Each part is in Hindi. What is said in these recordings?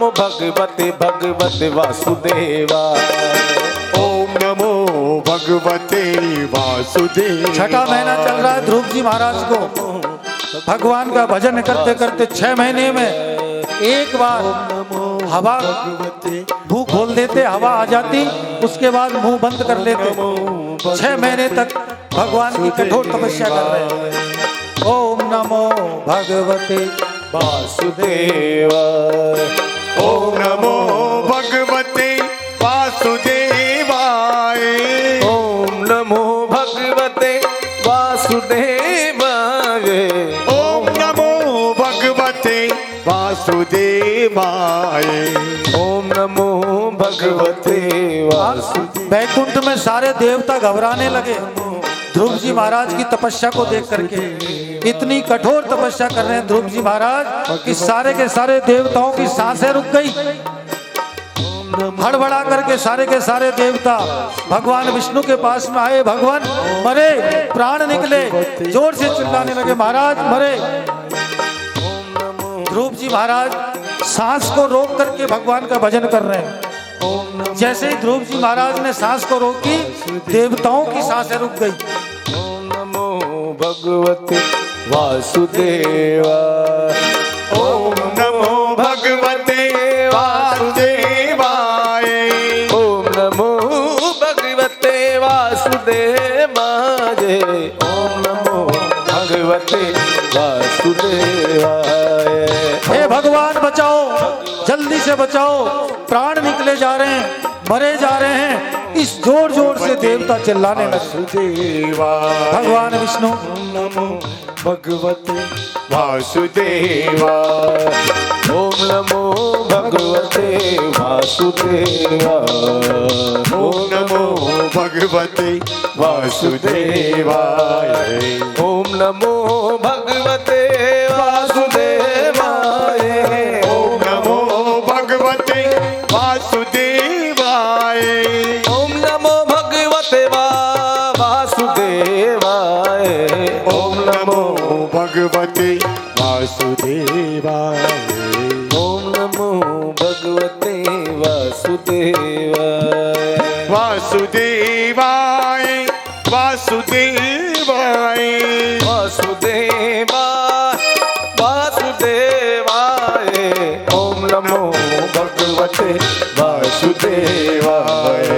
नमो भगवते भगवते वासुदेवाय। ओम नमो भगवते वासुदेव। छठा महीना चल रहा है, ध्रुव जी महाराज को भगवान का भजन करते करते 6 महीने में एक बार हवा भूख खोल देते, हवा आ जाती, उसके बाद मुंह बंद कर लेते। 6 महीने तक भगवान की कठोर तपस्या कर रहे हैं। ओम नमो भगवते वासुदेवाय। ओम नमो भगवते वासुदेवाय। ओम नमो भगवते वासुदेवाय। ओम नमो भगवते वासुदेवाय। ओम नमो भगवते वासुदेवाय। वैकुंठ में सारे देवता घबराने लगे ध्रुव जी महाराज की तपस्या को देख करके। इतनी कठोर तपस्या कर रहे हैं ध्रुव जी महाराज कि सारे के सारे देवताओं की सांसें रुक गई। हड़बड़ा करके सारे के सारे देवता भगवान विष्णु के पास में आए। भगवान मरे, प्राण निकले, जोर से चिल्लाने लगे, महाराज मरे। ध्रुव जी महाराज सांस को रोक करके भगवान का भजन कर रहे हैं। जैसे ही ध्रुव जी महाराज ने सांस को रोकी, देवताओं की सांसें रुक गई। ओम नमो भगवते वासुदेवाय। ओम नमो भगवते वासुदेवाय। ओम नमो भगवते वासुदेवाय। ओम नमो भगवते वासुदेवाय। हे भगवान बचाओ, जल्दी से बचाओ, प्राण निकले जा रहे हैं, मरे जा रहे हैं। इस जोर जोर से देवता चिल्लाने लगे। वासुदेवाय। भगवान विष्णु नमो भगवते वासुदेवाय। ओम नमो भगवते वासुदेवाय। ओम नमो भगवते वासुदेवाय। ओम नमो भगवते वासुदेवाय। ओम नमो भगवते वासुदेवाय। ओम नमो भगवते वासुदेवाय। ओम नमो भगवते वासुदेवाय। ओम नमो भगवते वासुदेवाय। वासुदेवाय वासुदेवाय। वासुदेवाय वासुदेवाय। ओम नमो भगवते वासुदेवाय।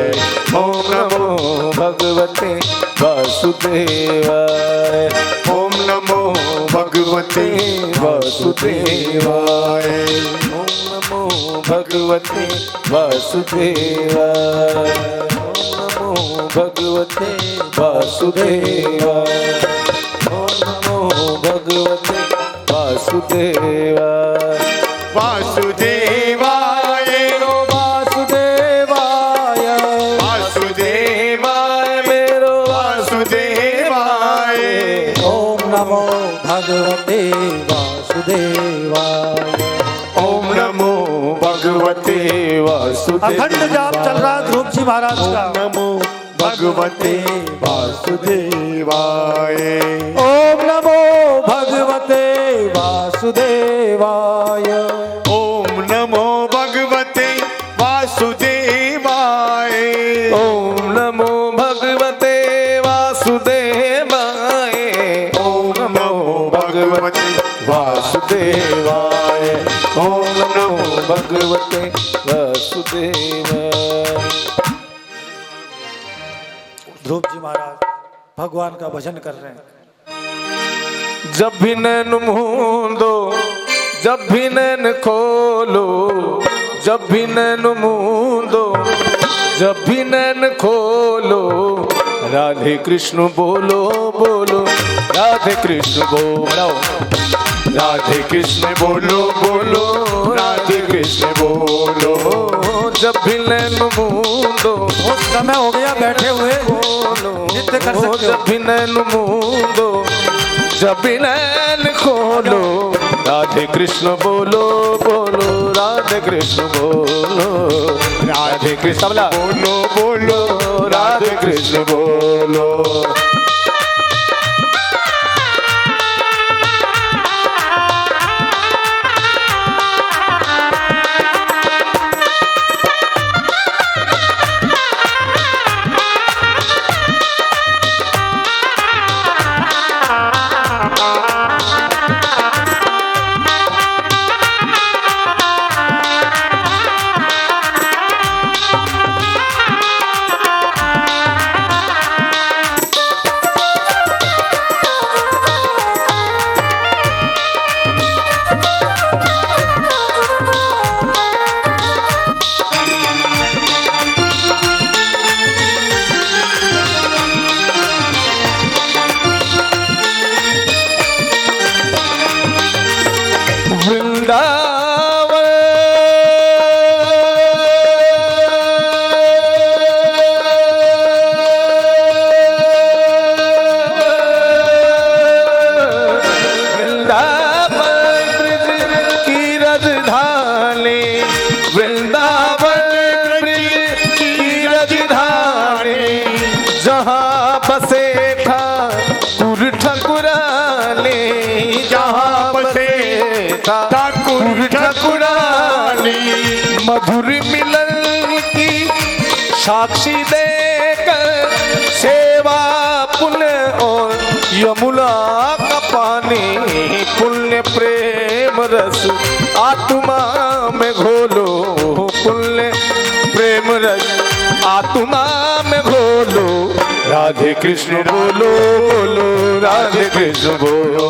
ओम नमो भगवते वासुदेवाय। ओम नमो भगवते वासुदेवाय। ओम नमो भगवते वासुदेवाय। ओम नमो भगवते वासुदेवाय। ओम नमो भगवते वासुदेवाय। वासुदेवाय वासुदेवाय। वासुदेवाय मेरो वासुदेवाय। ओम नमो भगवते वासुदेवाय। ओम नमो भगवते वासुदेवाय। अखंड जाप चल रहा ध्रुव जी महाराज का। नमो भगवते वासुदेवाय। ओम नमो भगवते वासुदेवाय। ओम नमो भगवते वासुदेवाय। ओम नमो भगवते वासुदेवाय। ओम नमो भगवते वासुदेवाय। ओम नमो भगवते वासुदेवाय। ध्रुव जी महाराज भगवान का भजन कर रहे हैं। जब भी नैन मूंदो, जब भी नैन खोलो, जब भी नैन मूंदो, जब भी नैन खोलो, राधे कृष्ण बोलो बोलो, राधे कृष्ण बोलो, राधे कृष्ण बोलो बोलो, राधे कृष्ण बोलो। जब भी नैन मूंदो, बहुत समय हो गया बैठे हुए, नृत्य कर सकते हो। जब भी नैन मूंदो, जब भी नैन खोलो, राधे कृष्ण बोलो बोलो, राधे कृष्ण बोलो, राधे कृष्ण बोलो बोलो, राधे कृष्ण बोलो। वृंदावन जहाँ बसे ठाकुर ठकुरानी, जहाँ बसे ठाकुर ठकुरानी, मधुर मिलन की साक्षी देकर सेवा पुण्य और यमुना का पानी, पुण्य प्रेम रस आत्मा में घोलो, पुण्य प्रेम रस आत्मा में घोलो, राधे कृष्ण बोलो बोलो, राधे कृष्ण बोलो,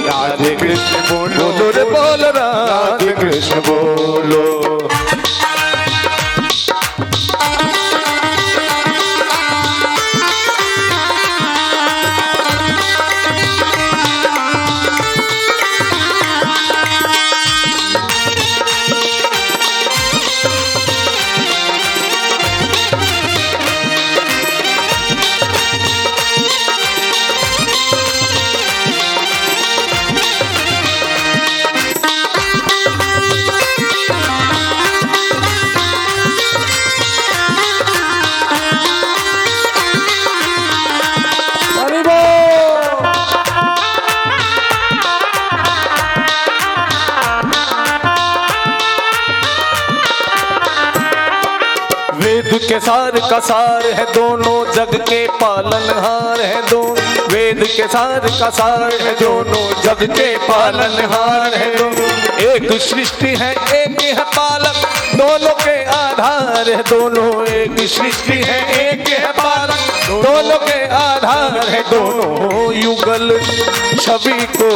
राधे कृष्ण बोलो, बोलो रे बोल, राधे कृष्ण बोलो। वेद के सार का सार है दोनों, जग के पालनहार है दोनों, वेद के सार का सार है दोनों, जग के पालनहार है दोनों, एक सृष्टि है एक है पालक, दोनों के आधार है दोनों, एक सृष्टि है एक है पालक, दोनों के आधार है दोनों, युगल छवि को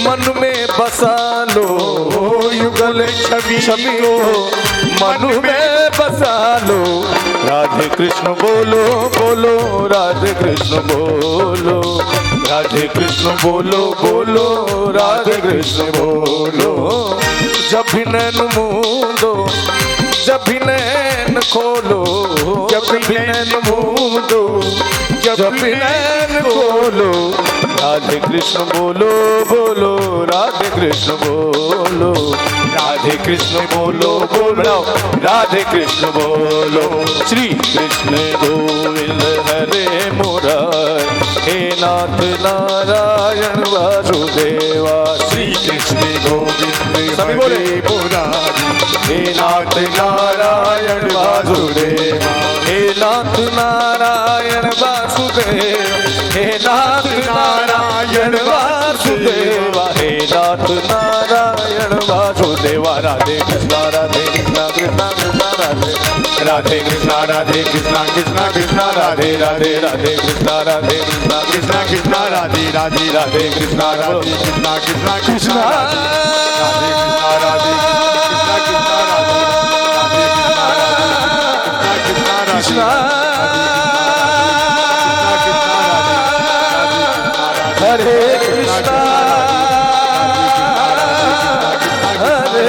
मन में बसा लो, युगल छवि को मन में बसा लो, राधे कृष्ण बोलो बोलो, राधे कृष्ण बोलो, राधे कृष्ण बोलो बोलो, राधे कृष्ण बोलो। जब भी नैन मूंदो, जब भी नैन खोलो, जब भी नैन मूंदो, जब भी नैन खोलो, राधे कृष्ण बोलो बोलो, राधे कृष्ण बोलो, राधे कृष्ण बोलो बोलो, राधे कृष्ण बोलो। श्री कृष्ण गोविंद हरे मुरारी, हे नाथ नारायण वासुदेवा, श्री कृष्ण गोविंद सभी बोले मुरारी, हे नाथ नारायण वासुदेवा, हे नाथ नारायण वासुदेव, हे नाथ नारायण वासुदेवा, हे नाथ नारायण वासुदेवा, राधे कृष्णा कृष्णा कृष्णा राधे, राधे कृष्णा कृष्णा कृष्णा राधे, राधे राधे कृष्णा कृष्णा कृष्णा राधे, राधे राधे कृष्णा कृष्णा कृष्णा राधे, राधे कृष्णा कृष्णा राधे, कृष्णा हरे कृष्णा हरे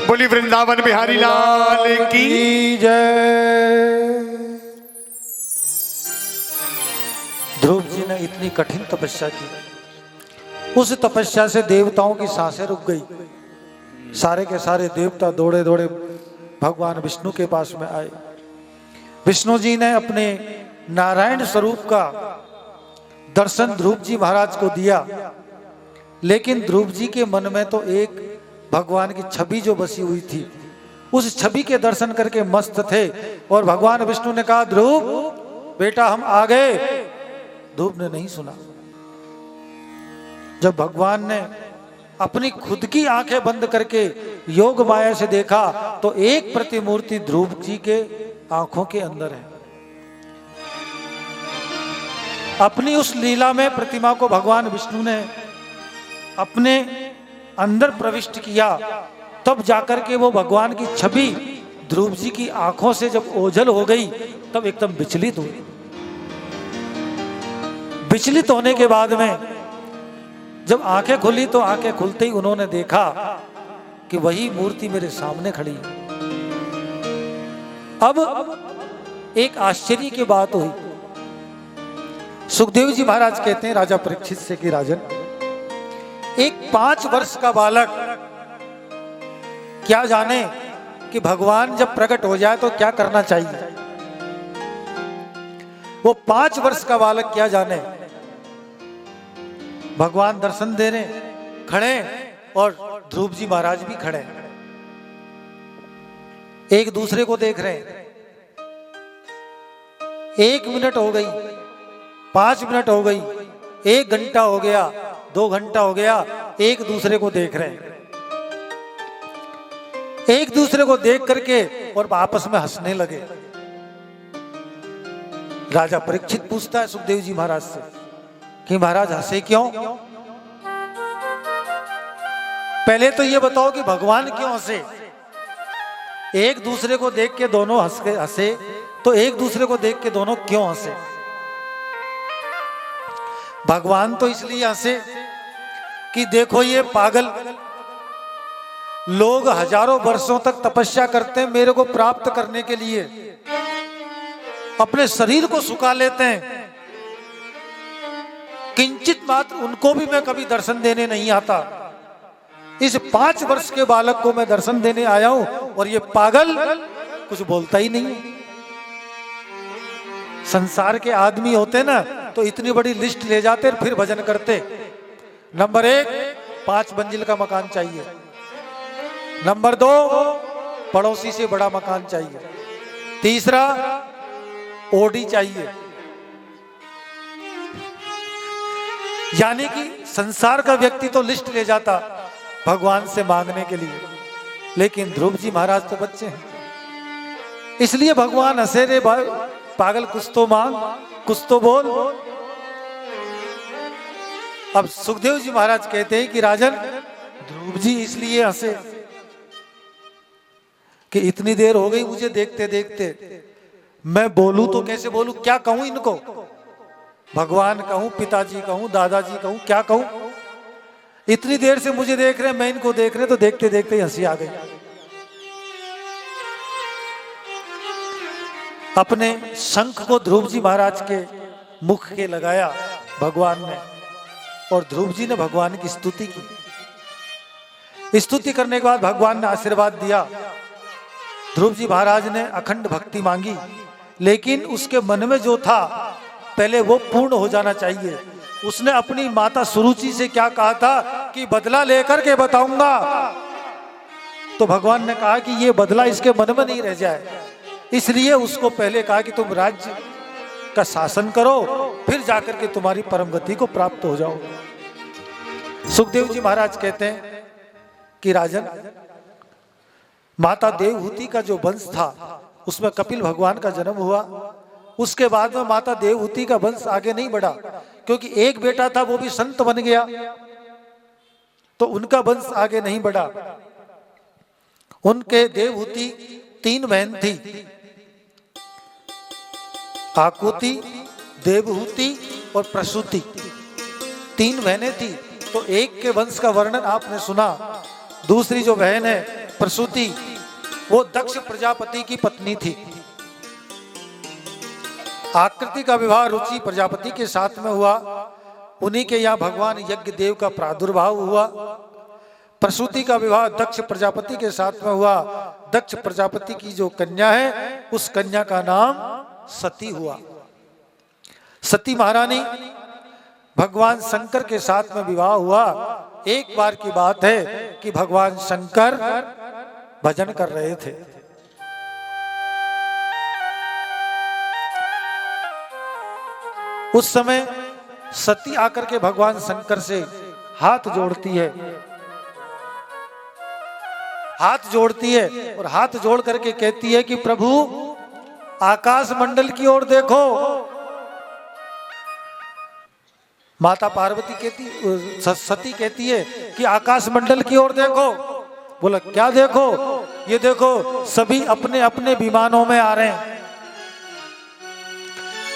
बोली वृंदावन बिहारी लाल की जय। ध्रुव जी ने इतनी कठिन तपस्या की, उस तपस्या से देवताओं की सांसें रुक गई, सारे के सारे देवता दौड़े दौड़े भगवान विष्णु के पास में आए। विष्णु जी ने अपने नारायण स्वरूप का दर्शन ध्रुव जी महाराज को दिया, लेकिन ध्रुव जी के मन में तो एक भगवान की छवि जो बसी हुई थी, उस छवि के दर्शन करके मस्त थे। और भगवान विष्णु ने कहा, ध्रुव बेटा हम आ गए। ध्रुव ने नहीं सुना। जब भगवान ने अपनी खुद की आंखें बंद करके योग माया से देखा तो एक प्रतिमूर्ति ध्रुव जी के आंखों के अंदर है। अपनी उस लीला में प्रतिमा को भगवान विष्णु ने अपने अंदर प्रविष्ट किया, तब जाकर के वो भगवान की छवि ध्रुव जी की आंखों से जब ओझल हो गई, तब एकदम विचलित हुई। विचलित होने के बाद में जब आंखें खुली तो आंखें खुलते ही उन्होंने देखा कि वही मूर्ति मेरे सामने खड़ी है। अब एक आश्चर्य की बात हुई। सुखदेव जी महाराज कहते हैं राजा परीक्षित से कि राजन, एक 5 वर्ष का बालक क्या जाने कि भगवान जब प्रकट हो जाए तो क्या करना चाहिए। वो 5 वर्ष का बालक क्या जाने, भगवान दर्शन देने खड़े और ध्रुव जी महाराज भी खड़े, एक दूसरे को देख रहे हैं। 1 मिनट हो गई, 5 मिनट हो गई, 1 घंटा हो गया, 2 घंटा हो गया, एक दूसरे को देख रहे हैं। एक दूसरे को देख करके और आपस में हंसने लगे। राजा परीक्षित पूछता है सुखदेव जी महाराज से कि महाराज हंसे क्यों? पहले तो ये बताओ कि भगवान क्यों हंसे? एक दूसरे को देख के दोनों हंसे तो एक दूसरे को देख के दोनों क्यों हंसे? भगवान तो इसलिए हंसे कि देखो ये पागल लोग हजारों वर्षों तक तपस्या करते हैं मेरे को प्राप्त करने के लिए, अपने शरीर को सुखा लेते हैं, किंचित मात्र उनको भी मैं कभी दर्शन देने नहीं आता। इस 5 वर्ष के बालक को मैं दर्शन देने आया हूं और ये पागल कुछ बोलता ही नहीं। संसार के आदमी होते ना तो इतनी बड़ी लिस्ट ले जाते फिर भजन करते। नंबर 1 5 मंजिल का मकान चाहिए, नंबर 2 पड़ोसी से बड़ा मकान चाहिए, तीसरा ओडी चाहिए। यानी कि संसार का व्यक्ति तो लिस्ट ले जाता भगवान से मांगने के लिए, लेकिन ध्रुव जी महाराज तो बच्चे हैं, इसलिए भगवान हंसे रे पागल कुछ तो मांग कुछ तो बोल। अब सुखदेव जी महाराज कहते हैं कि राजन ध्रुव जी इसलिए हंसे कि इतनी देर हो गई मुझे देखते देखते, मैं बोलूं तो कैसे बोलूं, क्या कहूं इनको, भगवान कहूं, पिताजी कहूं, दादाजी कहूं, क्या कहूं। इतनी देर से मुझे देख रहे हैं, मैं इनको देख रहे, तो देखते देखते ही हंसी आ गई। अपने शंख को ध्रुव जी महाराज के मुख के लगाया भगवान ने, और ध्रुव जी ने भगवान की स्तुति की। स्तुति करने के बाद भगवान ने आशीर्वाद दिया। ध्रुव जी महाराज ने अखंड भक्ति मांगी, लेकिन उसके मन में जो था पहले वो पूर्ण हो जाना चाहिए। उसने अपनी माता सुरुचि से क्या कहा था कि बदला लेकर के बताऊंगा, तो भगवान ने कहा कि ये बदला इसके मन में नहीं रह जाए, इसलिए उसको पहले कहा कि तुम राज्य का शासन करो, फिर जाकर के तुम्हारी परम गति को प्राप्त हो जाओ। सुखदेव जी महाराज कहते हैं कि राजन, माता देवहूति का जो वंश था उसमें कपिल भगवान का जन्म हुआ। उसके बाद में माता देवहूति का वंश आगे नहीं बढ़ा, क्योंकि एक बेटा था वो भी संत बन गया, तो उनका वंश आगे नहीं बढ़ा। उनके देवहूति 3 बहन थी, आकुति, देवहूति और प्रसूति, 3 बहनें थी। तो एक के वंश का वर्णन आपने सुना। दूसरी जो बहन है प्रसूति, वो दक्ष प्रजापति की पत्नी थी। आकृति का विवाह रुचि प्रजापति के साथ में हुआ, उन्हीं के यहाँ भगवान यज्ञ देव का प्रादुर्भाव हुआ। प्रसूति का विवाह दक्ष प्रजापति के साथ में हुआ। दक्ष प्रजापति की जो कन्या है उस कन्या का नाम सती हुआ। सती महारानी भगवान शंकर के साथ में विवाह हुआ। एक बार की बात है कि भगवान शंकर भजन कर रहे थे, उस समय सती आकर के भगवान शंकर से हाथ जोड़ती है, हाथ जोड़ती है और हाथ जोड़ करके कहती है कि प्रभु आकाश मंडल की ओर देखो। माता पार्वती कहती, सती कहती है कि आकाश मंडल की ओर देखो। बोला क्या देखो? ये देखो सभी अपने अपने विमानों में आ रहे हैं,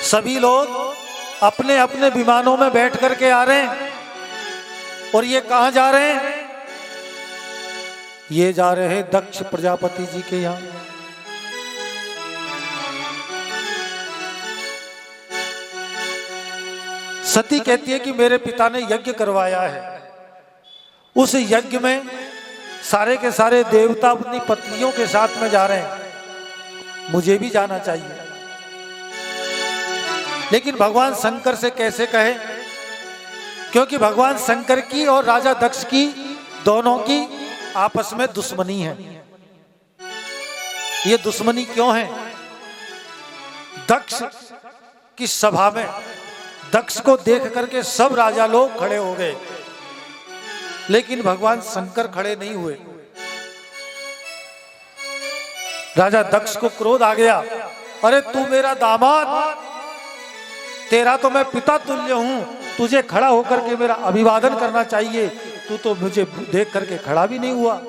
सभी लोग अपने अपने विमानों में बैठ करके आ रहे हैं। और ये कहां जा रहे हैं? ये जा रहे हैं दक्ष प्रजापति जी के यहां। सती कहती है कि मेरे पिता ने यज्ञ करवाया है, उस यज्ञ में सारे के सारे देवता अपनी पत्नियों के साथ में जा रहे हैं, मुझे भी जाना चाहिए। लेकिन भगवान शंकर से कैसे कहे, क्योंकि भगवान शंकर की और राजा दक्ष की दोनों की आपस में दुश्मनी है। ये दुश्मनी क्यों है? दक्ष की सभा में दक्ष को देख करके सब राजा लोग खड़े हो गए, लेकिन भगवान शंकर खड़े नहीं हुए। राजा दक्ष को क्रोध आ गया, अरे तू मेरा दामाद, तेरा तो मैं पिता तुल्य हूं, तुझे खड़ा होकर के मेरा अभिवादन करना चाहिए, तू तो मुझे देख करके खड़ा भी नहीं हुआ।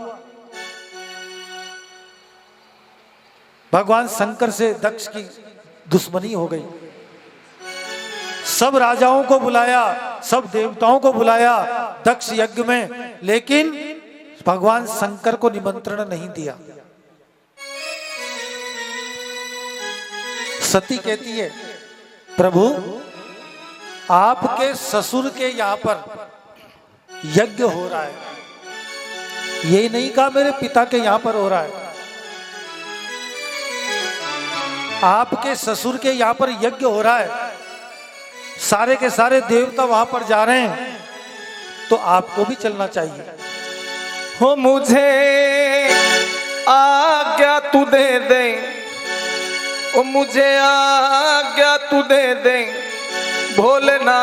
भगवान शंकर से दक्ष की दुश्मनी हो गई। सब राजाओं को बुलाया, सब देवताओं को बुलाया दक्ष यज्ञ में, लेकिन भगवान शंकर को निमंत्रण नहीं दिया। सती कहती है, प्रभु आपके ससुर के यहां पर यज्ञ हो रहा है, यही नहीं कहा मेरे पिता के यहां पर हो रहा है, आपके ससुर के यहां पर यज्ञ हो रहा है, सारे के सारे देवता वहां पर जा रहे हैं, तो आपको भी चलना चाहिए। हो मुझे आज्ञा तू दे दे, ओ मुझे आज्ञा तू दे दे भोलेनाथ,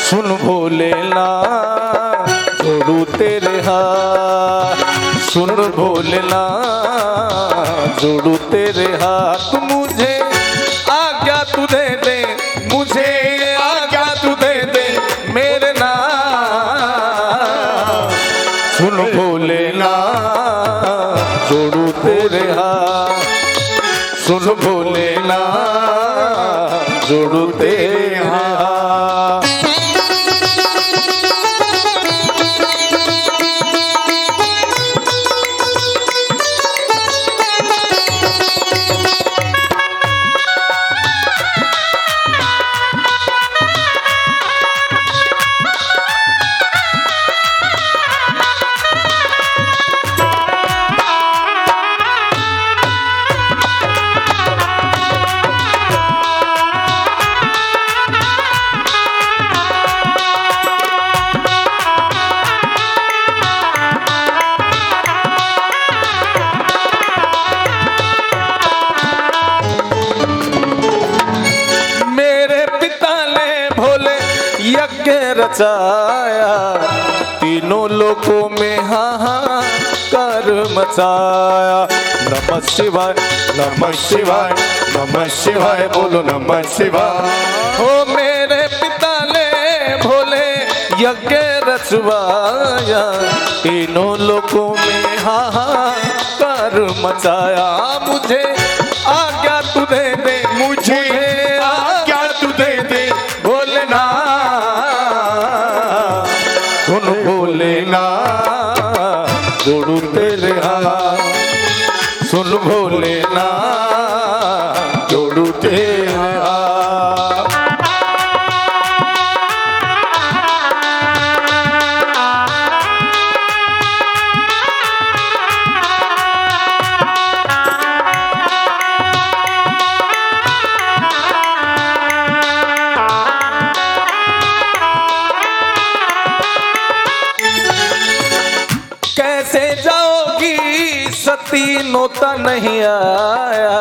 सुन भोलेनाथ जोड़ू तेरे हाथ, सुन भोलेनाथ जोड़ू तेरे हाथ, मुझे आज्ञा तू दे दे, मुझे आज्ञा तू दे दे मेरे नाथ, सुन भोलेनाथ जोड़ू तेरे हाथ, सुन भोलेनाथ जोड़ू तेरे हाथ। यज्ञ रचाया, तीनों लोकों में हाहाकार मचाया। नमः शिवाय नमः शिवाय नमः शिवाय, बोलो नमः शिवाय। हो मेरे पिता ने भोले यज्ञ रचवाया, तीनों लोकों में हाहाकार मचाया। मुझे आज्ञा तू दे दे, मुझे आज्ञा तू दे दे भोलेनाथ, सुन भोलेनाथ जोड़ू तेरे हाथ, सुन भोलेनाथ जोड़ू तेरे हाथ। कैसे जाओगी सती नोता नहीं आया,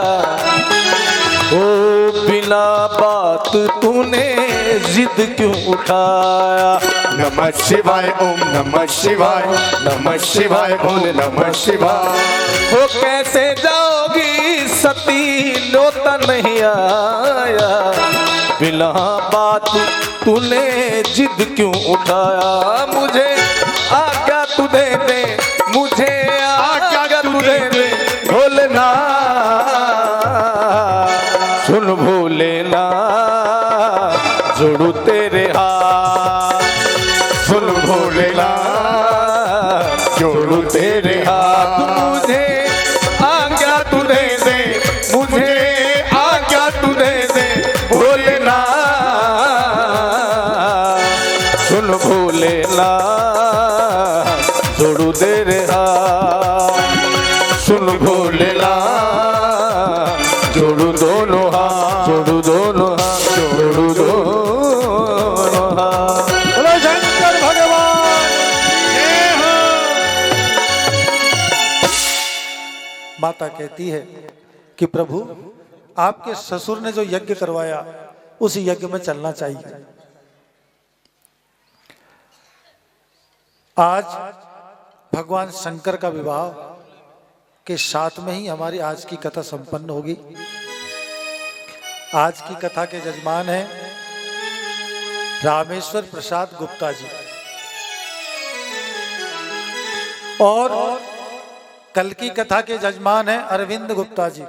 ओ बिना बात तूने जिद क्यों उठाया। नमः शिवाय ओम नमः शिवाय नमः शिवाय बोले नमः शिवाय। हो कैसे जाओगी सती नोता नहीं आया, बिना बात तूने जिद क्यों उठाया। मुझे आज्ञा तू दे दे, मुझे आज्ञा तू दे दे भोलेनाथ, सुन भोलेनाथ भोलेनाथ जोड़ू तेरे हाथ, सुन भोलेनाथ जोड़ू तेरे हाथ। मुझे आज्ञा तू दे दे, मुझे आज्ञा तू दे दे भोलेनाथ, सुन भोलेनाथ जोड़ू तेरे हाथ, सुन भोलेनाथ जोड़ू दोनों हाथ, जोड़ू दोनों हाथ, जोड़ू दोनों हाथ। बोलो शंकर भगवान जय हो। माता कहती है कि प्रभु आपके ससुर ने जो यज्ञ करवाया उस यज्ञ में चलना चाहिए। आज भगवान शंकर का विवाह के साथ में ही हमारी आज की कथा संपन्न होगी। आज की कथा के जजमान हैं रामेश्वर प्रसाद गुप्ता जी और कल की कथा के जजमान हैं अरविंद गुप्ता जी।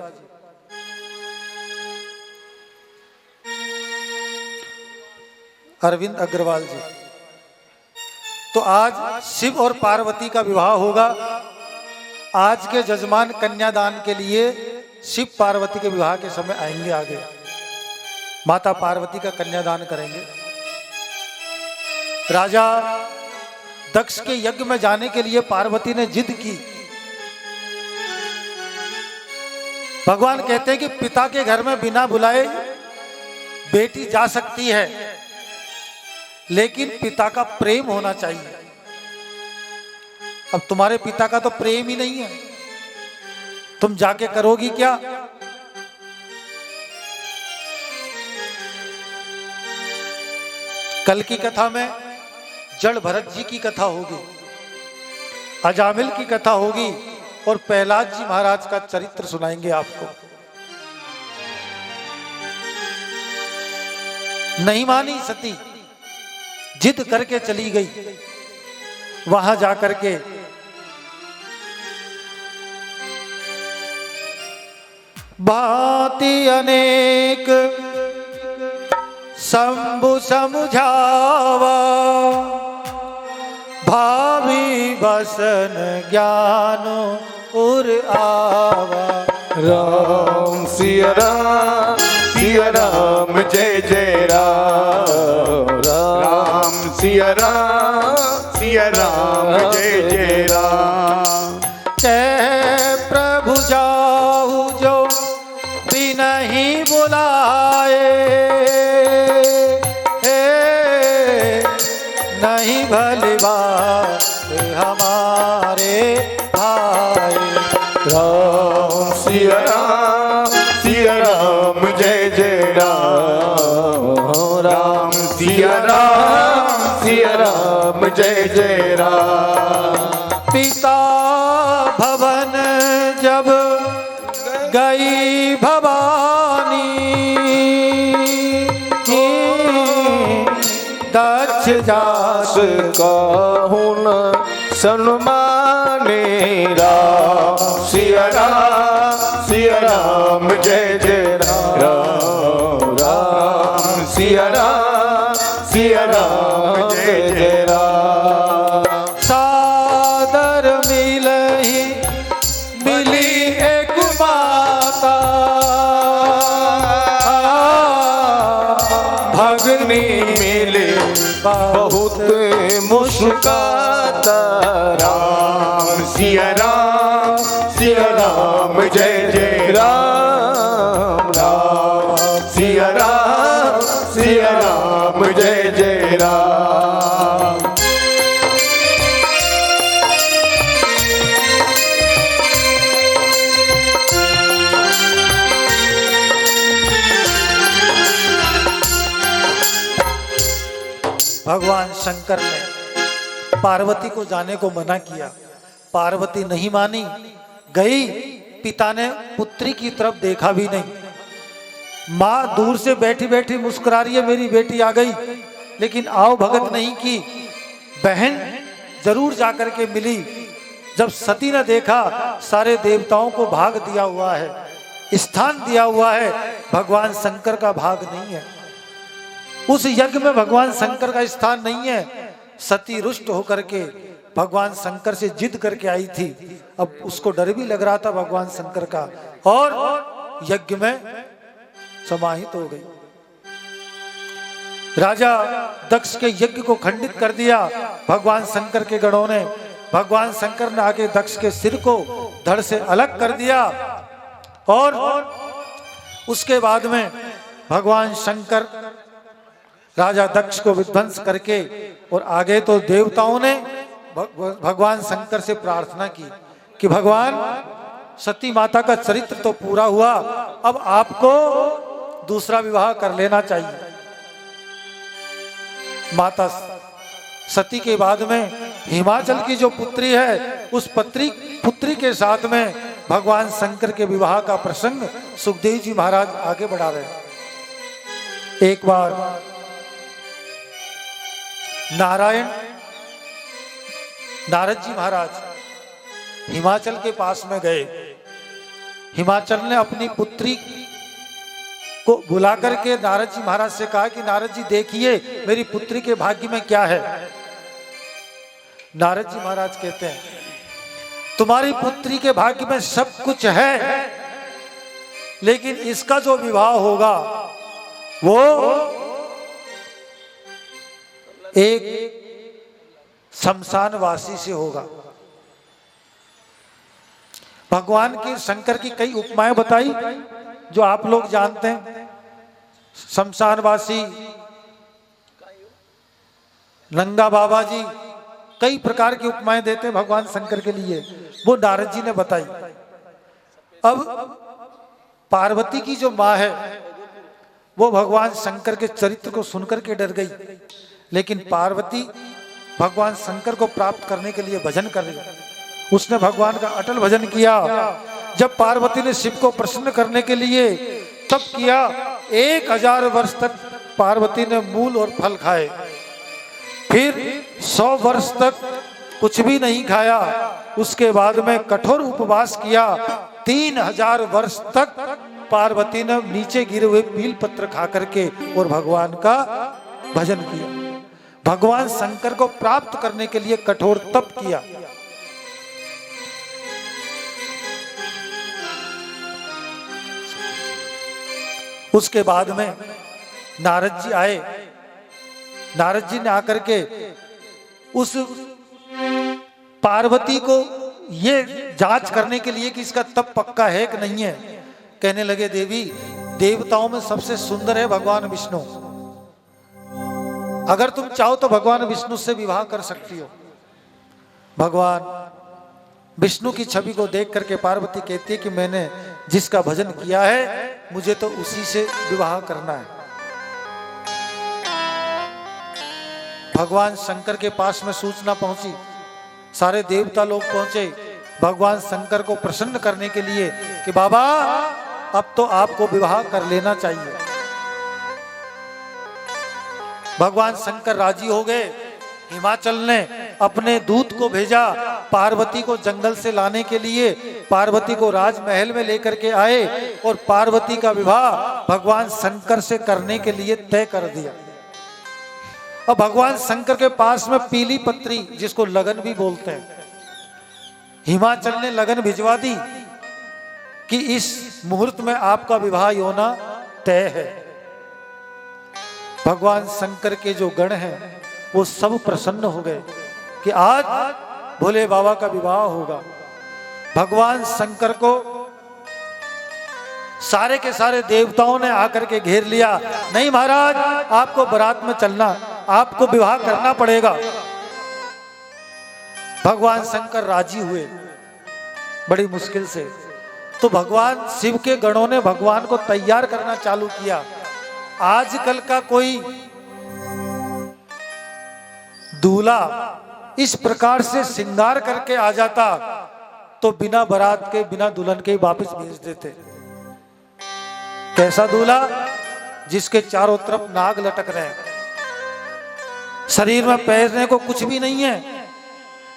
अरविंद अग्रवाल जी। तो आज शिव और पार्वती का विवाह होगा। आज के जजमान कन्यादान के लिए शिव पार्वती के विवाह के समय आएंगे। आगे माता पार्वती का कन्यादान करेंगे। राजा दक्ष के यज्ञ में जाने के लिए पार्वती ने जिद की। भगवान कहते हैं कि पिता के घर में बिना बुलाए बेटी जा सकती है, लेकिन पिता का प्रेम होना चाहिए। अब तुम्हारे पिता का तो प्रेम ही नहीं है, तुम जाके करोगी क्या? कल की कथा में जड़ भरत जी की कथा होगी, अजामिल की कथा होगी और प्रहलाद जी महाराज का चरित्र सुनाएंगे आपको। नहीं मानी सती, जिद करके चली गई। वहां जाकर के भांति अनेक शंभु समझावा, भावी बसन ज्ञान उर आवा। राम सिया राम, सिया राम जय जय राम, राम सिया राम, सिया राम जय जय राम। कह प्रभु जाहु जो बिनहि बुलाए, नहीं भली बात हमारे भाई। राम सिया राम जय जय राम, राम सिया राम जय जय राम। पिता भवन जब गई भवानी, दक्ष जास कहूँ न सन्माने। राम सिया राम जय जय राम, राम सिया राम जय जय राम। सादर मिली एक माता, भगनी मिले बहुत मुस्काता। राम सिया राम जय जय राम, राम सिया राम जय जय राम। भगवान शंकर ने पार्वती को जाने को मना किया। पार्वती नहीं मानी, गई। पिता ने पुत्री की तरफ देखा भी नहीं। माँ दूर से बैठी बैठी मुस्कुरा रही है, मेरी बेटी आ गई, लेकिन आओ भगत नहीं की। बहन जरूर जाकर के मिली। जब सती ने देखा सारे देवताओं को भाग दिया हुआ है, स्थान दिया हुआ है, भगवान शंकर का भाग नहीं है। उस यज्ञ में भगवान शंकर का स्थान नहीं है। सती रुष्ट होकर के भगवान शंकर से जिद करके आई थी। अब उसको डर भी लग रहा था भगवान शंकर का, और यज्ञ में समाहित हो गई। राजा दक्ष के यज्ञ को खंडित कर दिया भगवान शंकर के गणों ने। भगवान शंकर ने आके दक्ष के सिर को धड़ से अलग कर दिया, और उसके बाद में भगवान शंकर राजा दक्ष को विध्वंस करके, और आगे तो देवताओं ने भगवान शंकर से प्रार्थना की कि भगवान, सती माता का चरित्र तो पूरा हुआ, अब आपको दूसरा विवाह कर लेना चाहिए। माता सती के बाद में हिमाचल की जो पुत्री है, उस पुत्री के साथ में भगवान शंकर के विवाह का प्रसंग सुखदेव जी महाराज आगे बढ़ा रहे हैं। एक बार नारद जी महाराज हिमाचल के पास में गए। हिमाचल ने अपनी पुत्री को बुला करके नारद जी महाराज से कहा कि नारद जी देखिए मेरी पुत्री के भाग्य में क्या है। नारद जी महाराज कहते हैं, तुम्हारी पुत्री के भाग्य में सब कुछ है, लेकिन इसका जो विवाह होगा वो एक शमशानवासी से होगा। भगवान की शंकर की कई उपमाएं बताई जो आप लोग जानते हैं। शमशानवासी, नंगा बाबा जी, कई प्रकार की उपमाएं देते हैं भगवान शंकर के लिए, वो नारद जी ने बताई। अब पार्वती की जो माँ है वो भगवान शंकर के चरित्र को सुनकर के डर गई, लेकिन पार्वती भगवान शंकर को प्राप्त करने के लिए भजन कर रही। उसने भगवान का अटल भजन किया। जब पार्वती ने शिव को प्रसन्न करने के लिए तप किया, 1000 वर्ष तक पार्वती ने मूल और फल खाए। फिर 100 वर्ष तक कुछ भी नहीं खाया। उसके बाद में कठोर उपवास किया। 3000 वर्ष तक पार्वती ने नीचे गिरे हुए बील पत्र खा करके और भगवान का भजन किया। भगवान शंकर को प्राप्त करने के लिए कठोर तप किया। उसके बाद में नारद जी आए। नारद जी ने आकर के उस पार्वती को ये जांच करने के लिए कि इसका तप पक्का है कि नहीं है, कहने लगे, देवी, देवताओं में सबसे सुंदर है भगवान विष्णु। अगर तुम चाहो तो भगवान विष्णु से विवाह कर सकती हो। भगवान विष्णु की छवि को देख करके पार्वती कहती है कि मैंने जिसका भजन किया है मुझे तो उसी से विवाह करना है। भगवान शंकर के पास में सूचना पहुंची। सारे देवता लोग पहुंचे भगवान शंकर को प्रसन्न करने के लिए कि बाबा अब तो आपको विवाह कर लेना चाहिए। भगवान शंकर राजी हो गए। हिमाचल ने अपने दूत को भेजा पार्वती को जंगल से लाने के लिए। पार्वती को राजमहल में लेकर के आए और पार्वती का विवाह भगवान शंकर से करने के लिए तय कर दिया। अब भगवान शंकर के पास में पीली पत्री, जिसको लगन भी बोलते हैं, हिमाचल ने लगन भिजवा दी कि इस मुहूर्त में आपका विवाह होना तय है। भगवान शंकर के जो गण हैं वो सब प्रसन्न हो गए कि आज भोले बाबा का विवाह होगा। भगवान शंकर को सारे के सारे देवताओं ने आकर के घेर लिया। नहीं महाराज, आपको बारात में चलना, आपको विवाह करना पड़ेगा। भगवान शंकर राजी हुए बड़ी मुश्किल से। तो भगवान शिव के गणों ने भगवान को तैयार करना चालू किया। आजकल का कोई दूल्हा इस प्रकार से श्रृंगार करके आ जाता तो बिना बारात के, बिना दुल्हन के वापस भेज देते। कैसा दूल्हा? जिसके चारों तरफ नाग लटक रहे हैं, शरीर में पहनने को कुछ भी नहीं है,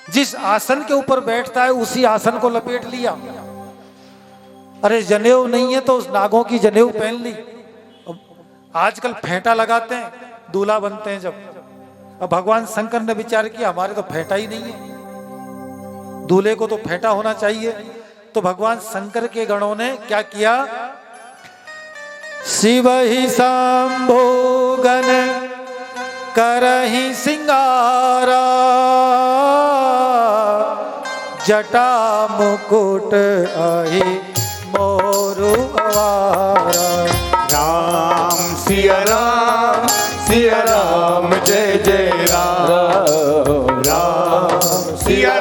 जिस आसन के ऊपर बैठता है उसी आसन को लपेट लिया। अरे जनेऊ नहीं है तो उस नागों की जनेऊ पहन ली। आजकल फेंटा लगाते हैं, दूल्हा बनते हैं जब। अब भगवान शंकर ने विचार किया हमारे तो फेंटा ही नहीं है, दूल्हे को तो फेंटा होना चाहिए। तो भगवान शंकर के गणों ने क्या किया, शिव ही शंभो गण करहि सिंगारा, जटा मुकुट आहि मोरु आवारा। राम सिया राम जय जय राम। राम सिया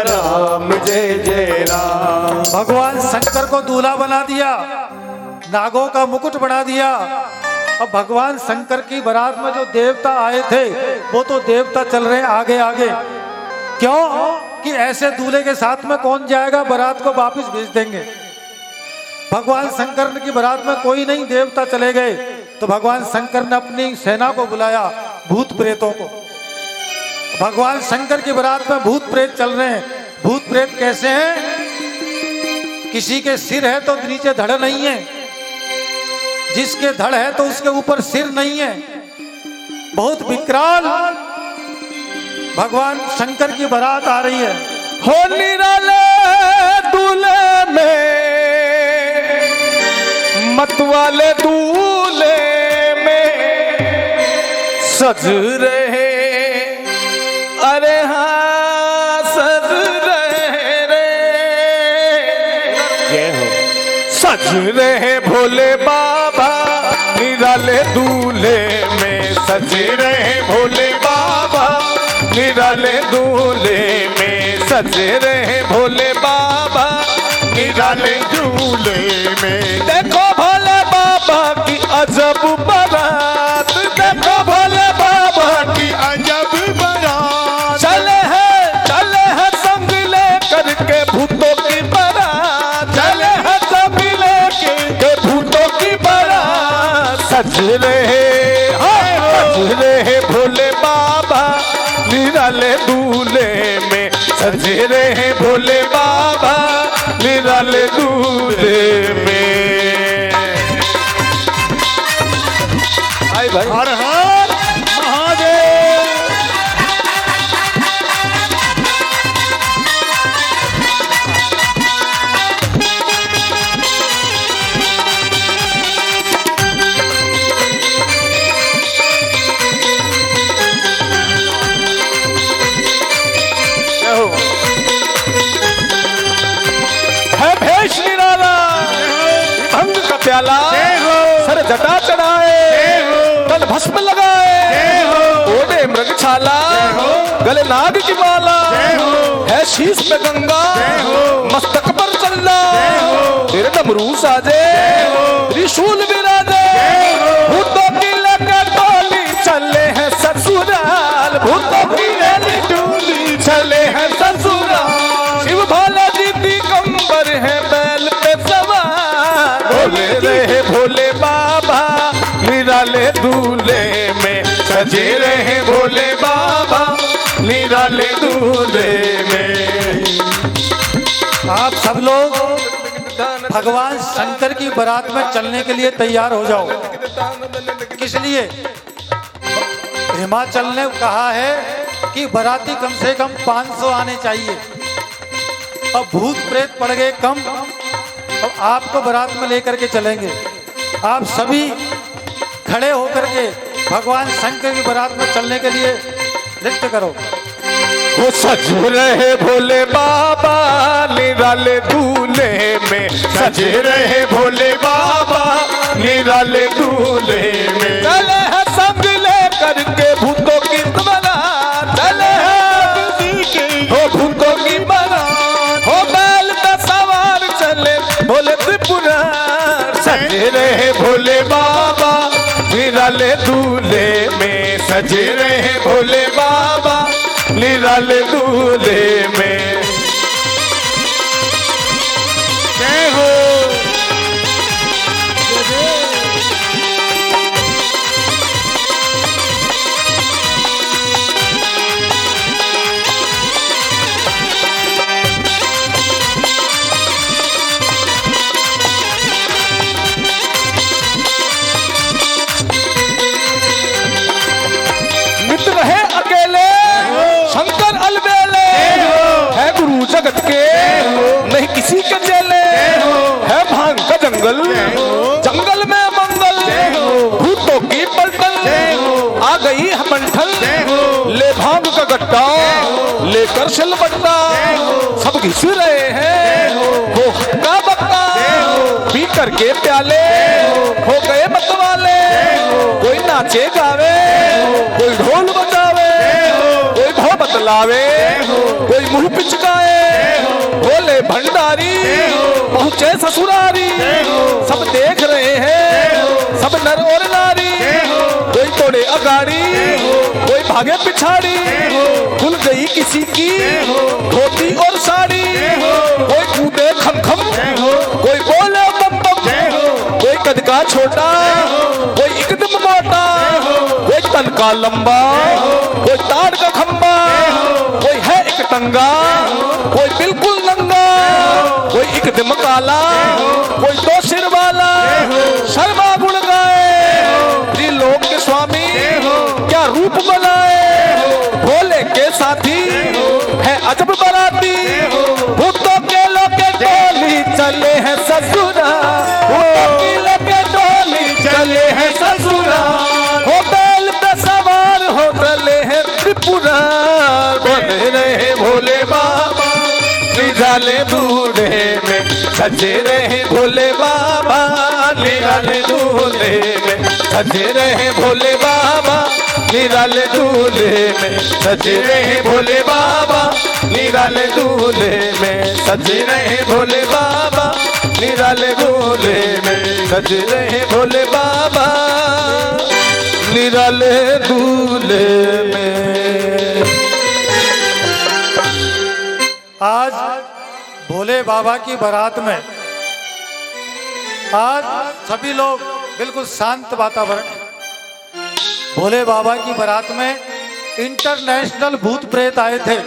राम जय जय राम। भगवान शंकर को दूल्हा बना दिया, नागों का मुकुट बना दिया। अब भगवान शंकर की बारात में जो देवता आए थे वो तो देवता चल रहे हैं आगे आगे। क्यों कि ऐसे दूल्हे के साथ में कौन जाएगा, बारात को वापस भेज देंगे। भगवान शंकर की बारात में कोई नहीं, देवता चले गए। तो भगवान शंकर ने अपनी सेना को बुलाया, भूत प्रेतों को। भगवान शंकर की बारात में भूत प्रेत चल रहे हैं। भूत प्रेत कैसे हैं, किसी के सिर है तो नीचे धड़ नहीं है, जिसके धड़ है तो उसके ऊपर सिर नहीं है। बहुत विकराल भगवान शंकर की बारात आ रही है। हो निराले दूल्हे में, मतवाले दूल्हे में सज रहे, अरे हाँ सज रहे रे। जय हो। सज रहे भोले बाबा निराले दूल्हे में, सज रहे भोले बाबा निराले दूल्हे में, सज रहे भोले बाबा निराले दूल्हे में। देखो भोले बाबा की अजब बारात, देखो भोले बाबा की अजब बारात। चले हैं संग ले करके भूतों की बारात, चले हैं संग ले के भूतों की बारात। सज रहे सज रहे भोले बाबा निराले दूल्हे में, सज रहे भोले बाबा निराले दूल्हे में। आई भाई हर हर महादेव। है भेष निराला, भंग का प्याला, सर जटा चढ़ाए, कल भस्म लगाए, ओढ़े मृग छाला, गले नाग की माला, है शीश पे गंगा, मस्तक पर चल्ला, तेरे डमरू साजे, त्रिशूल विराजे, भूतों की लेकर टोली चले हैं ससुराल, भूतों की लेकर टोली चले हैं ससुराल। शिव भोला जी दिगंबर है बैल पे सवार, बोले रहे भोले बाबा निराले दूल्हे में, सजे रहे भोले बाबा निराले दूल्हे में। आप सब लोग भगवान शंकर की बारात में चलने के लिए तैयार हो जाओ। किस लिए, हिमाचल ने कहा है कि बाराती कम से कम 500 आने चाहिए। अब भूत प्रेत पड़ गए कम, अब आपको बारात में लेकर के चलेंगे। आप सभी खड़े होकर के भगवान शंकर की बारात में चलने के लिए नृत्य करो। वो सज रहे भोले बाबा निराले दूल्हे में, सज रहे भोले बाबा निराले दूल्हे में। चले हैं संग ले करके भूतों की बारात, चले हैं हो भूतों की बारात, हो बैल पे सवार चले भोले त्रिपुरार। सज रहे भोले बाबा निराले दूल्हे में, सज रहे भोले बाबा निराले दूल्हे में। जय हो। कट्टा लेकर सिलबट्टा सब घिस रहे हैं वो हक्का बक्का पी करके प्याले हो गए मतवाले। कोई नाचे गावे कोई ढोल बजावे कोई भो बतलावे कोई मुंह पिचकाए बोले भंडारी पहुंचे ससुरारी। सब देख रहे हैं सब नर और नारी कोई तोड़े अगाड़ी कोई भागे पिछाड़ी। खुल गई किसी की धोती और साड़ी कोई कूदे खम खम कोई बोले बम बम। कोई कद का छोटा कोई एकदम मोटा कोई तन का लंबा कोई ताड़ का खंबा कोई है एक टंगा कोई बिल्कुल नंगा कोई एकदम काला कोई दो सिर वाला शर्मा गुण गाए त्रिलोक के स्वामी क्या रूप बनाए। भोले के साथी है अजब बराती भूतों के लोके डोली चले हैं ससुरा भूतों की लोके डोली चले हैं ससुरा। होटल पे सवार हो चले हैं त्रिपुरा बने रहे भोले बाबा निराले दूल्हे में सजे रहे भोले बाबा निराले दूल्हे में सजे रहे भोले बाबा निराले दूल्हे में सजे रहे भोले बाबा निराले दूल्हे में सजे रहे भोले बाबा निराले दूल्हे में सजे रहे भोले बाबा निराले दूल्हे में। आज भोले बाबा की बारात में आज सभी लोग बिल्कुल शांत वातावरण। भोले बाबा की बारात में इंटरनेशनल भूत प्रेत आए थे।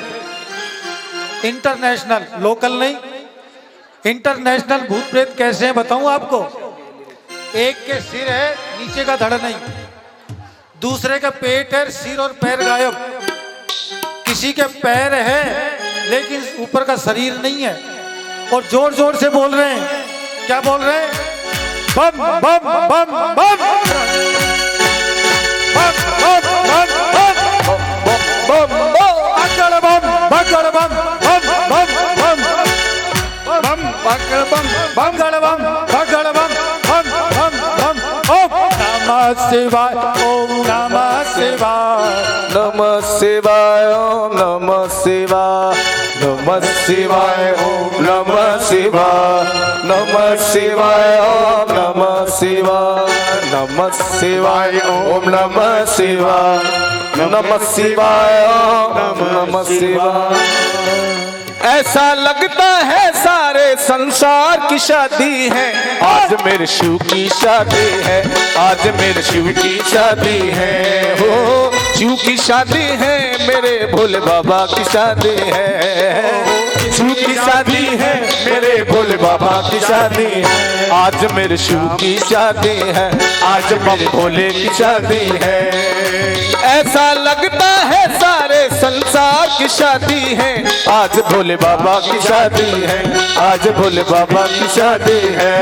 इंटरनेशनल, लोकल नहीं। इंटरनेशनल भूत प्रेत कैसे हैं बताऊं आपको। एक के सिर है नीचे का धड़ नहीं, दूसरे का पेट है सिर और पैर गायब, किसी के पैर है लेकिन ऊपर का शरीर नहीं है और जोर जोर से बोल रहे हैं। क्या बोल रहे हैं? बम बम बम बम बम बम बम बम अकड़ बम बकड़ बम बम बम बम बम बकड़ बम बकड़ बम बकड़ बम बम बम बम। ओम नमः शिवाय ओम नमः शिवाय नमः शिवाय ओम नमः शिवाय नमः शिवाय ओम नमः शिवाय नमः शिवाय ओम नमः शिवाय नमः शिवाय ओम नमः शिवाय नमः शिवाय ओम नमः शिवाय। ऐसा लगता है सारे संसार की शादी है आज मेरे शिव की शादी है आज मेरे शिव की शादी है हो शिव की शादी है मेरे भोले बाबा की शादी है शिव की शादी है मेरे भोले बाबा की शादी है आज मेरे शिव की शादी है आज बम भोले की शादी है। ऐसा लगता है सारे संसार की शादी है आज भोले बाबा की शादी है आज भोले बाबा की शादी है।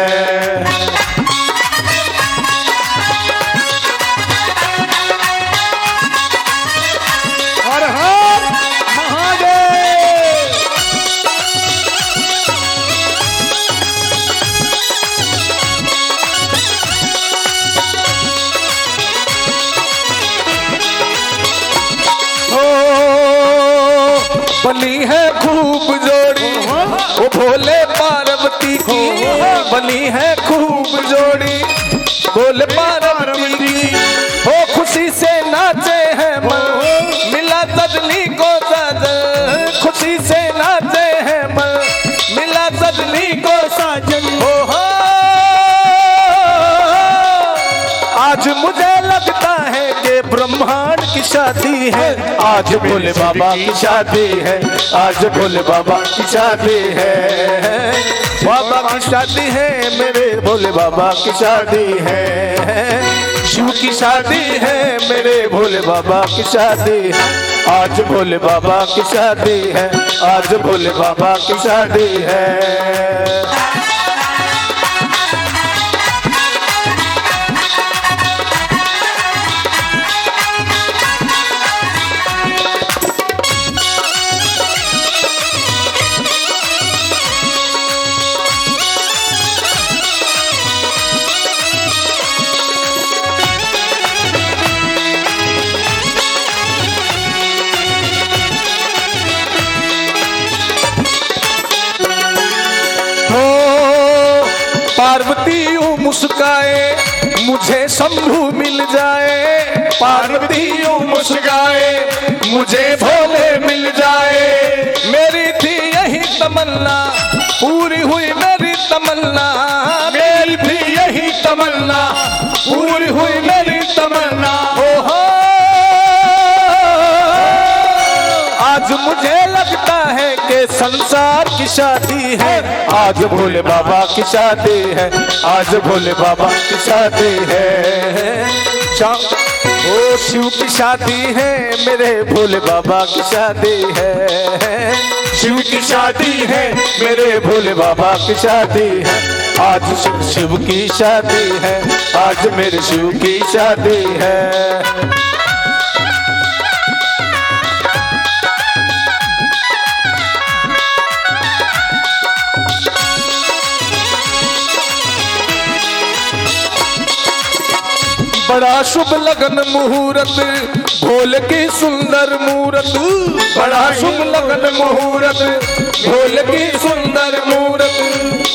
हर हर महादेव। बनी है खूब जोड़ी वो भोले पार्वती की बनी है खूब जोड़ी भोले पार्वती की हो खुशी से नाचे हैं मन मिला सजनी को साजन खुशी से नाचे हैं मन मिला सजनी को साजन हो आज मुझे लगता है कि ब्रह्मांड की शादी है आज भोले बाबा की शादी है आज भोले बाबा की शादी है बाबा की शादी है मेरे भोले बाबा की शादी है शिव की शादी है मेरे भोले बाबा की शादी है आज भोले बाबा की शादी है आज भोले बाबा की शादी है। मुस्काए मुझे शंभू मिल जाए, पार्वती यूं मुस्काए मुझे भोले मिल जाए। मेरी थी यही तमन्ना पूरी हुई मेरी तमन्ना, मेरी भी यही तमन्ना पूरी हुई मेरी तमन्ना। ओहो आज मुझे लगता है कि संसार की शादी है, आज भोले बाबा की शादी है, आज भोले बाबा की शादी है। ओ शिव की शादी है, मेरे भोले बाबा की शादी है, शिव की शादी है मेरे भोले बाबा की शादी है। आज शिव की शादी है, आज मेरे शिव की शादी है। बड़ा शुभ लगन मुहूर्त भोले की सुंदर मूरत, बड़ा शुभ लगन मुहूर्त भोले की सुंदर मूरत।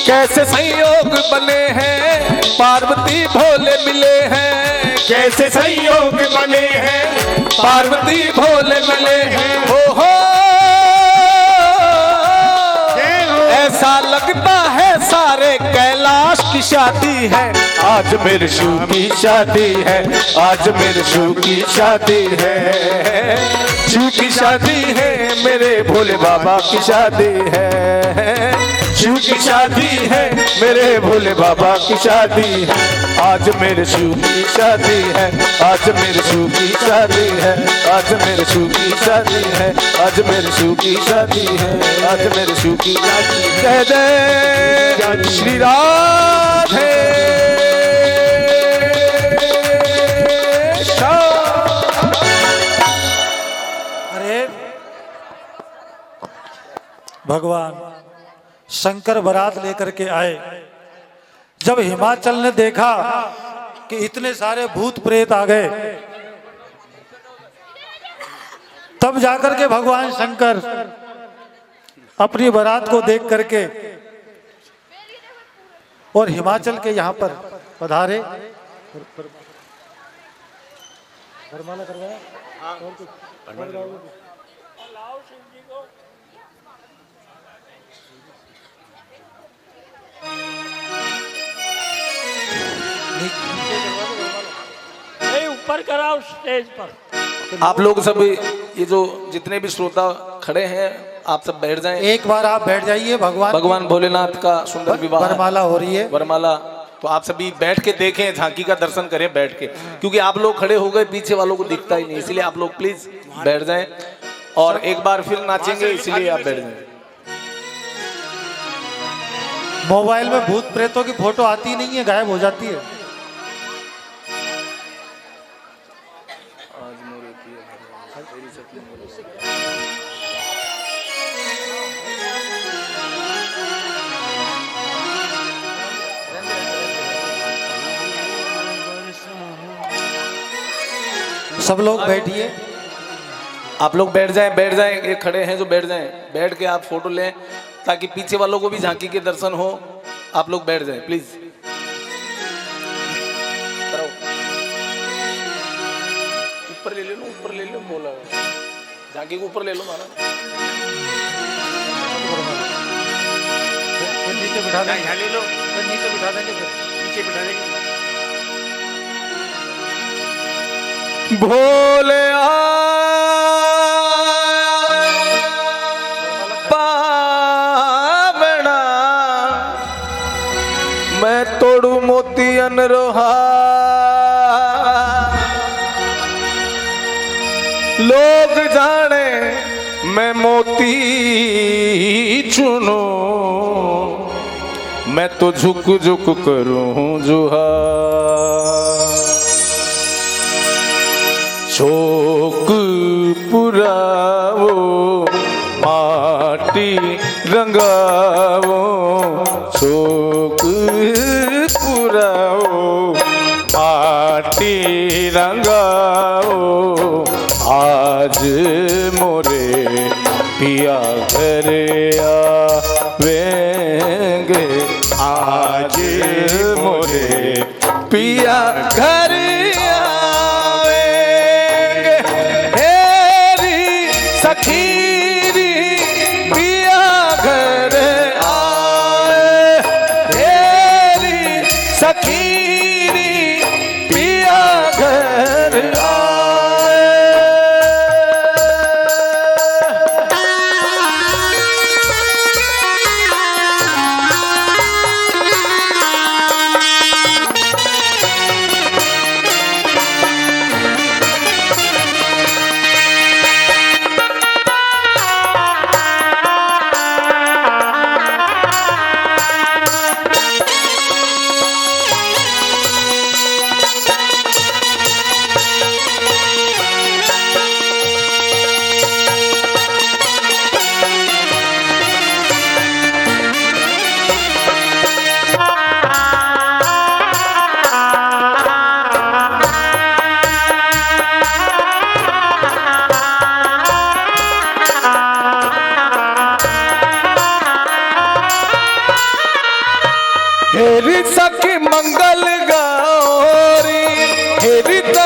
कैसे संयोग बने हैं पार्वती भोले मिले हैं, कैसे संयोग बने हैं पार्वती भोले मिले हैं। ओहो ऐसा लगता है सारे कैलाश की शादी है, आज मेरे शिव की शादी है, आज मेरे शिव की शादी है। शिव की शादी है, मेरे भोले बाबा की शादी है, शिव की शादी है, मेरे भोले बाबा की शादी है। आज मेरे शिव की शादी है, आज मेरे शिव की शादी है, आज मेरे शिव की शादी है, आज मेरे शिव की शादी है, आज मेरे शिव की शादी। जय जय श्री राधे भगवान शंकर बारात लेकर के आए। जब हिमाचल ने देखा कि इतने सारे भूत प्रेत आ गए, तब जाकर के भगवान शंकर अपनी बारात को देख करके और हिमाचल के यहाँ पर पधारे। वरमाला करवाया ऊपर कराओ स्टेज पर। आप लोग सब ये जो जितने भी श्रोता खड़े हैं आप सब बैठ जाएं। एक बार आप बैठ जाइए। भगवान भोलेनाथ का सुंदर विवाह वरमाला हो रही है। वरमाला तो आप सभी बैठ के देखें, झांकी का दर्शन करें बैठ के, क्योंकि आप लोग खड़े हो गए पीछे वालों को दिखता ही नहीं, इसलिए आप लोग प्लीज बैठ जाएं और एक बार फिर नाचेंगे, इसलिए आप बैठ जाएं। मोबाइल में भूत प्रेतों की फोटो आती नहीं है, गायब हो जाती है। सब लोग बैठिए। आप लोग बैठ जाएं, ये खड़े हैं जो बैठ जाएं, बैठ के आप फोटो लें ताकि पीछे वालों को भी झांकी के दर्शन हो। आप लोग बैठ जाएं प्लीज। ऊपर ले लो, ऊपर ले लो, बोला झांकी को ऊपर ले लो महाराज। नीचे बिठा देंगे, ले लो, नीचे बिठा देंगे, नीचे बिठा देंगे। भोले पावना मैं तोड़ू मोती अनरोहा, लोग जाने मैं मोती चुनूं, मैं तो झुक झुक करूं जुहार। शोक पुरावो माटी रंगावो, शोक पुरावो माटी रंगावो, आज मोरे पिया घर आवेंगे, आज मोरे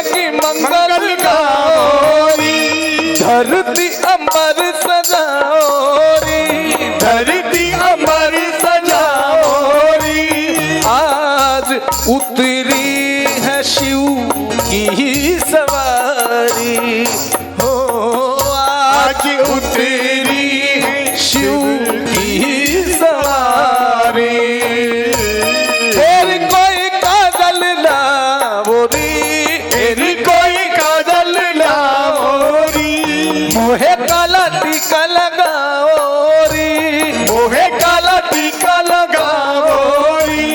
की मंगल गाओरी, धरती अमर सजाओरी, धरती अमर सजाओरी। आज उतरी है शिव की सवारी हो, आज उतरी है शिव की सवारी। फिर कोई काजल लाओरी, फिर कोई काजल लाओरी, मोहे काला टीका लगाओरी, मोहे काला टीका लगाओरी।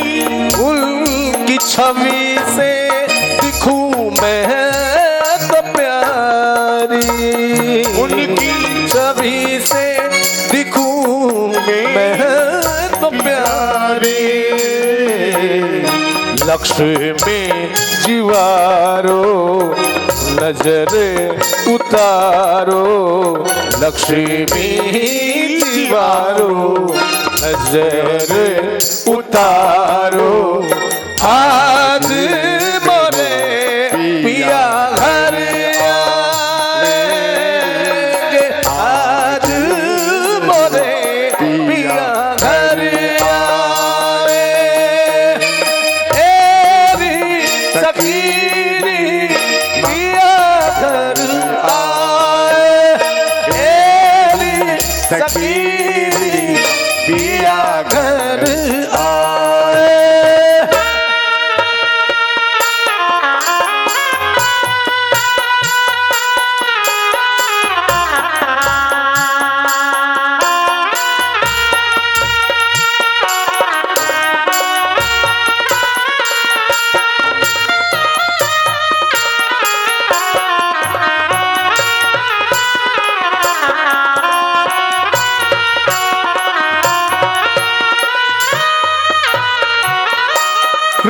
उनकी छवि से दिखूं मैं तो प्यारी, उनकी छवि से दिखूं मैं तो प्यारी। लक्ष्मी जीवारो नजर उतारो, लक्ष्मी जीवारो नजर उतारो। आज मोरे पिया घर आएंगे, आज मोरे पिया घर आए। एरी सखीरी पिया घर आए, एरी सखीरी पिया घर आए।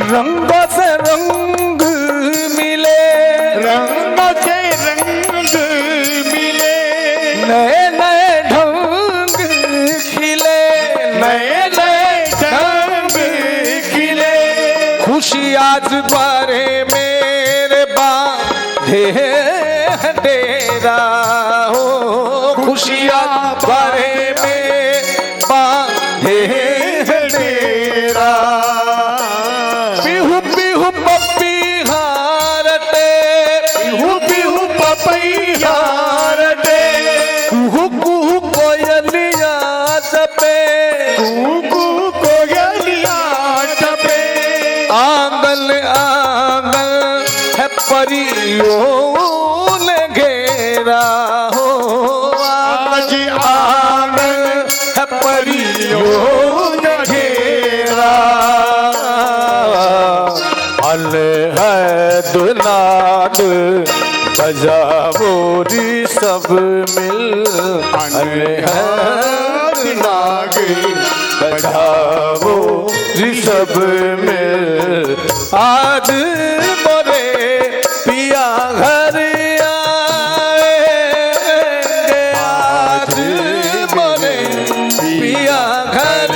रंगों से रंग मिले, रंगों से रंग मिले, नए नए ढंग खिले, नए नए ढंग खिले। खुशी आज बारे मेरे बांधे हैं डेरा हो, खुशी आज बारे में बांधे हैं डेरा। पिहु पिहु पप्पी हारते, पिहु पिहु पपैया रटे, कुहू कुहू कोयलिया जपे, कुकू कोयलिया टपे। आंगन आंगन है परियों ने घेरा हो, आज आंगन है परियों ने घेरा। अल है दुनाद बजाओ री सब मिल, अल है नाग बजाओ री सब मिल। आज मोरे पिया घर आएंगे, आज मोरे पिया घर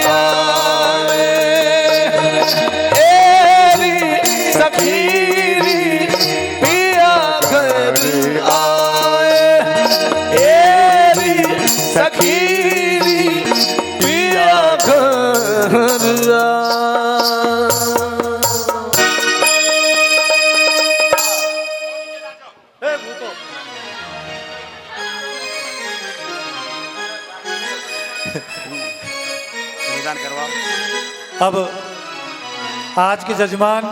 आए। एरी सखीरी पिया घर आए, एरी सखीरी पिया घर आए। अब आज के जजमान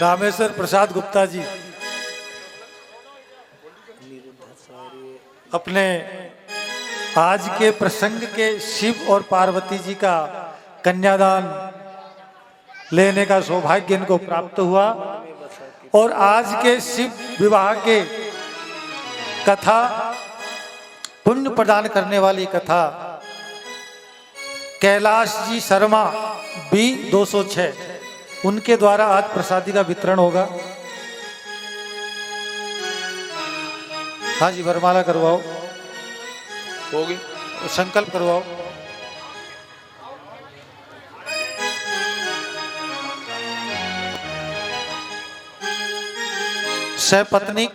रामेश्वर प्रसाद गुप्ता जी अपने आज के प्रसंग के शिव और पार्वती जी का कन्यादान लेने का सौभाग्य इनको प्राप्त हुआ और आज के शिव विवाह के कथा पुण्य प्रदान करने वाली कथा कैलाश जी शर्मा बी 206 उनके द्वारा आज प्रसादी का वितरण होगा। हाँ जी, वरमाला करवाओ, होगी संकल्प करवाओ। सपत्नी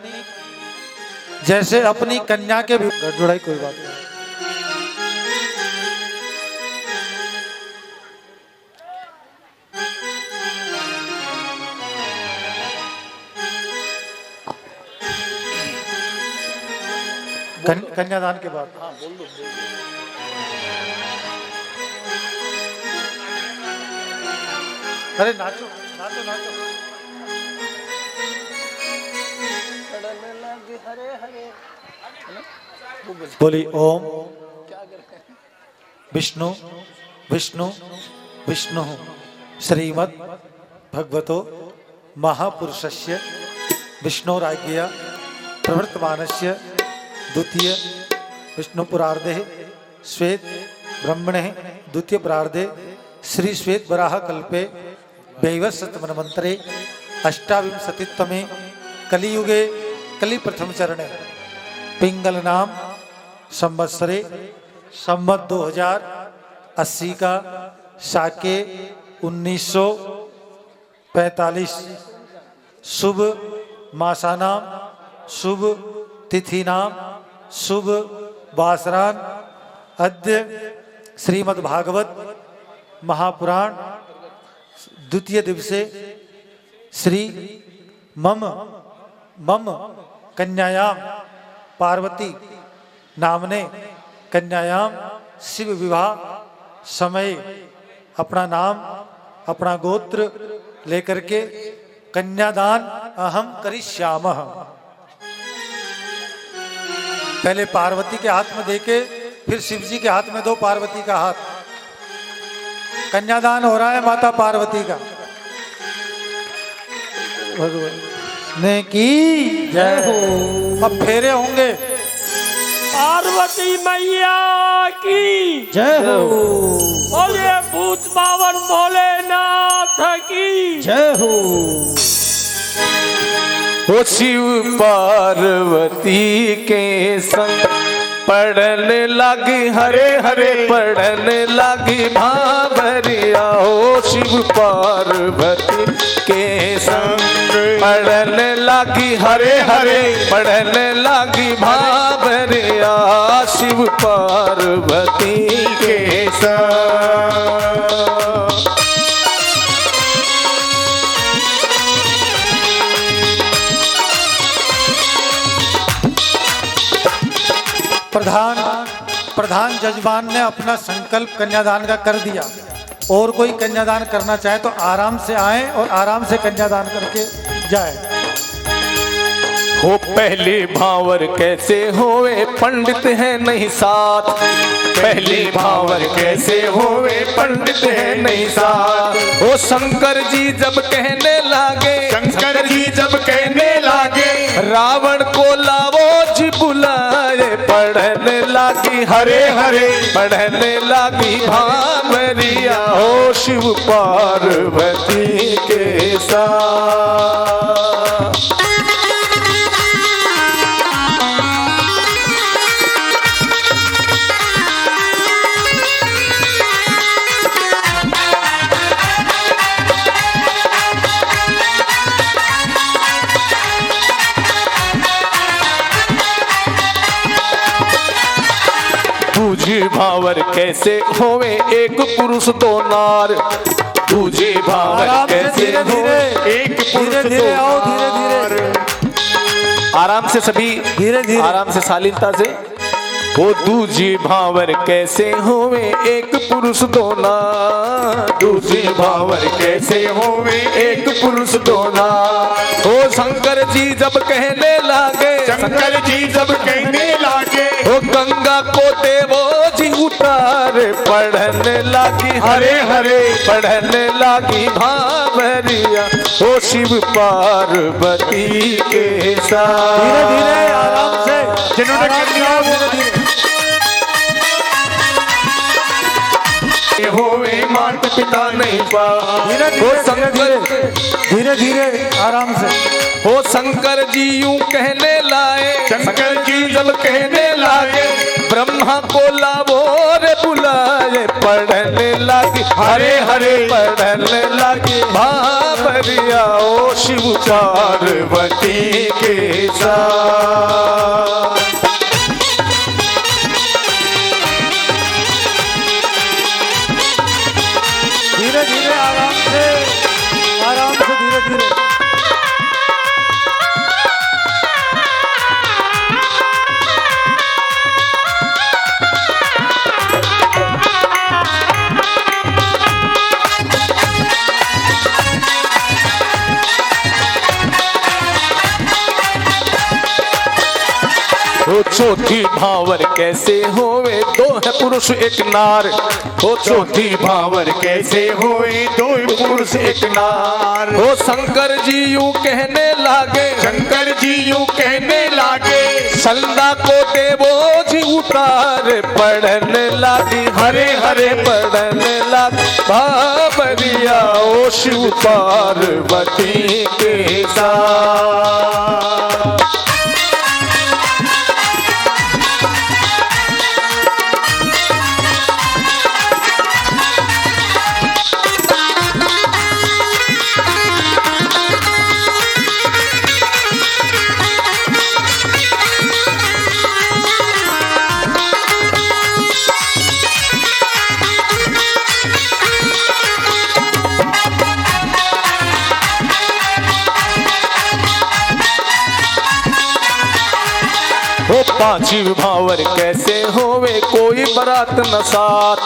जैसे अपनी कन्या के भी जुड़ाई कोई बात नहीं। कन्यादान के बाद अरे नाचो नाचो नाचो। बोली ओम विष्णु विष्णु विष्णु श्रीमद् भगवतो महापुरुषस्य विष्णोराज्ञया प्रवर्तमानस्य द्वितीय विष्णु पुरार्धे श्वेत ब्रह्मणे द्वितीय प्रार्धे श्री श्वेत वराह कल्पे वैवस्वतमन्वन्तरे अष्टाविंशतितमे कलियुगे कलि प्रथम चरणे पिंगल नाम संवत्सरे संवत 2080 का साके 1945 शुभ मासानाम शुभ तिथि नाम शुभ वासरान अद्य श्रीमद् भागवत महापुराण द्वितीय दिवसे श्री मम कन्यायाम पार्वती नामने कन्यायाम शिव विवाह समय अपना नाम अपना गोत्र लेकर के कन्यादान अहम करिष्यामः। पहले पार्वती के हाथ में देके फिर शिव जी के हाथ में दो पार्वती का हाथ। कन्यादान हो रहा है माता पार्वती का। भगवान ने की जय हो। अब फेरे होंगे। पार्वती मैया की जय हो। बोलिए भूत बावन भोलेनाथ की जय हो। वो शिव पार्वती के संग पढ़न लगी हरे हरे पढ़न लगी भावरिया। हो शिव पार्वती के संग पढ़न लगी हरे हरे पढ़न लगी भावरिया। शिव पार्वती के संग प्रधान जजमान ने अपना संकल्प कन्यादान का कर दिया। और कोई कन्यादान करना चाहे तो आराम से आए और आराम से कन्यादान करके जाए। हो पहली भावर कैसे होवे पंडित है नहीं साथ। पहली भावर कैसे होवे पंडित है नहीं साथ। ओ शंकर जी जब कहने लागे शंकर जी जब कहने लागे रावण को लावो जी बुलाए। पढ़ने लागी हरे हरे पढ़ने लागी भावरिया। हो शिव पार्वती के साथ तुझे भावर कैसे होवे एक पुरुष दो नार। तुझे भावर कैसे होवे एक पुरुष दो नार। आराम से सभी धीरे धीरे आराम से शालीनता से। वो दूजी भावर कैसे होवे एक पुरुष दो नार। दूजी भावर कैसे होवे एक पुरुष दो नार। ओ शंकर जी जब कहने लागे शंकर जी जब कहने लागे ओ गंगा को देवो जी उतारे। पढ़ने लागी हरे हरे पढ़ने लागी भावरिया। ओ शिव पार्वती के साथ धीरे धीरे आराम से जिन्होंने कन्या होवे माता पिता नहीं पा। धीरे धीरे आराम से। हो शंकर जी यूं कहने लाए, शंकर जी जब कहने लागे, ब्रह्मा को लावो रे बुलाए, पढ़ने लगी हरे हरे पढ़ने लगी भावरिया ओ शिव पार्वती के साथ। धीरे धीरे आराम से धीरे धीरे। हो चौथी भावर कैसे होवे, दो है पुरुष एक नार, हो चौथी भावर कैसे होए, दो पुरुष एक नार। हो शंकर जी यूं कहने लागे, शंकर जी यूं कहने लागे, संदा को देवो जी उतार, पढ़ने लगी हरे हरे पढ़ने लगी भावरिया ओ शिव पार्वती के साथ। हो पांची भावर कैसे होवे, कोई बरात न साथ,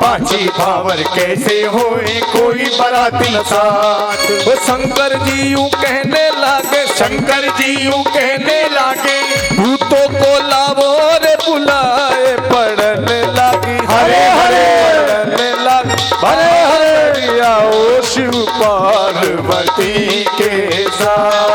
पांची भावर कैसे होए, कोई बारात न साथ। हो शंकर जी यूं कहने लागे, शंकर जी यूं कहने लागे, भूतों को लावो रे बुलाए, पढ़ने लगी हरे हरे पढ़ने लगी हरे हरे आओ शिव पार्वती के साथ।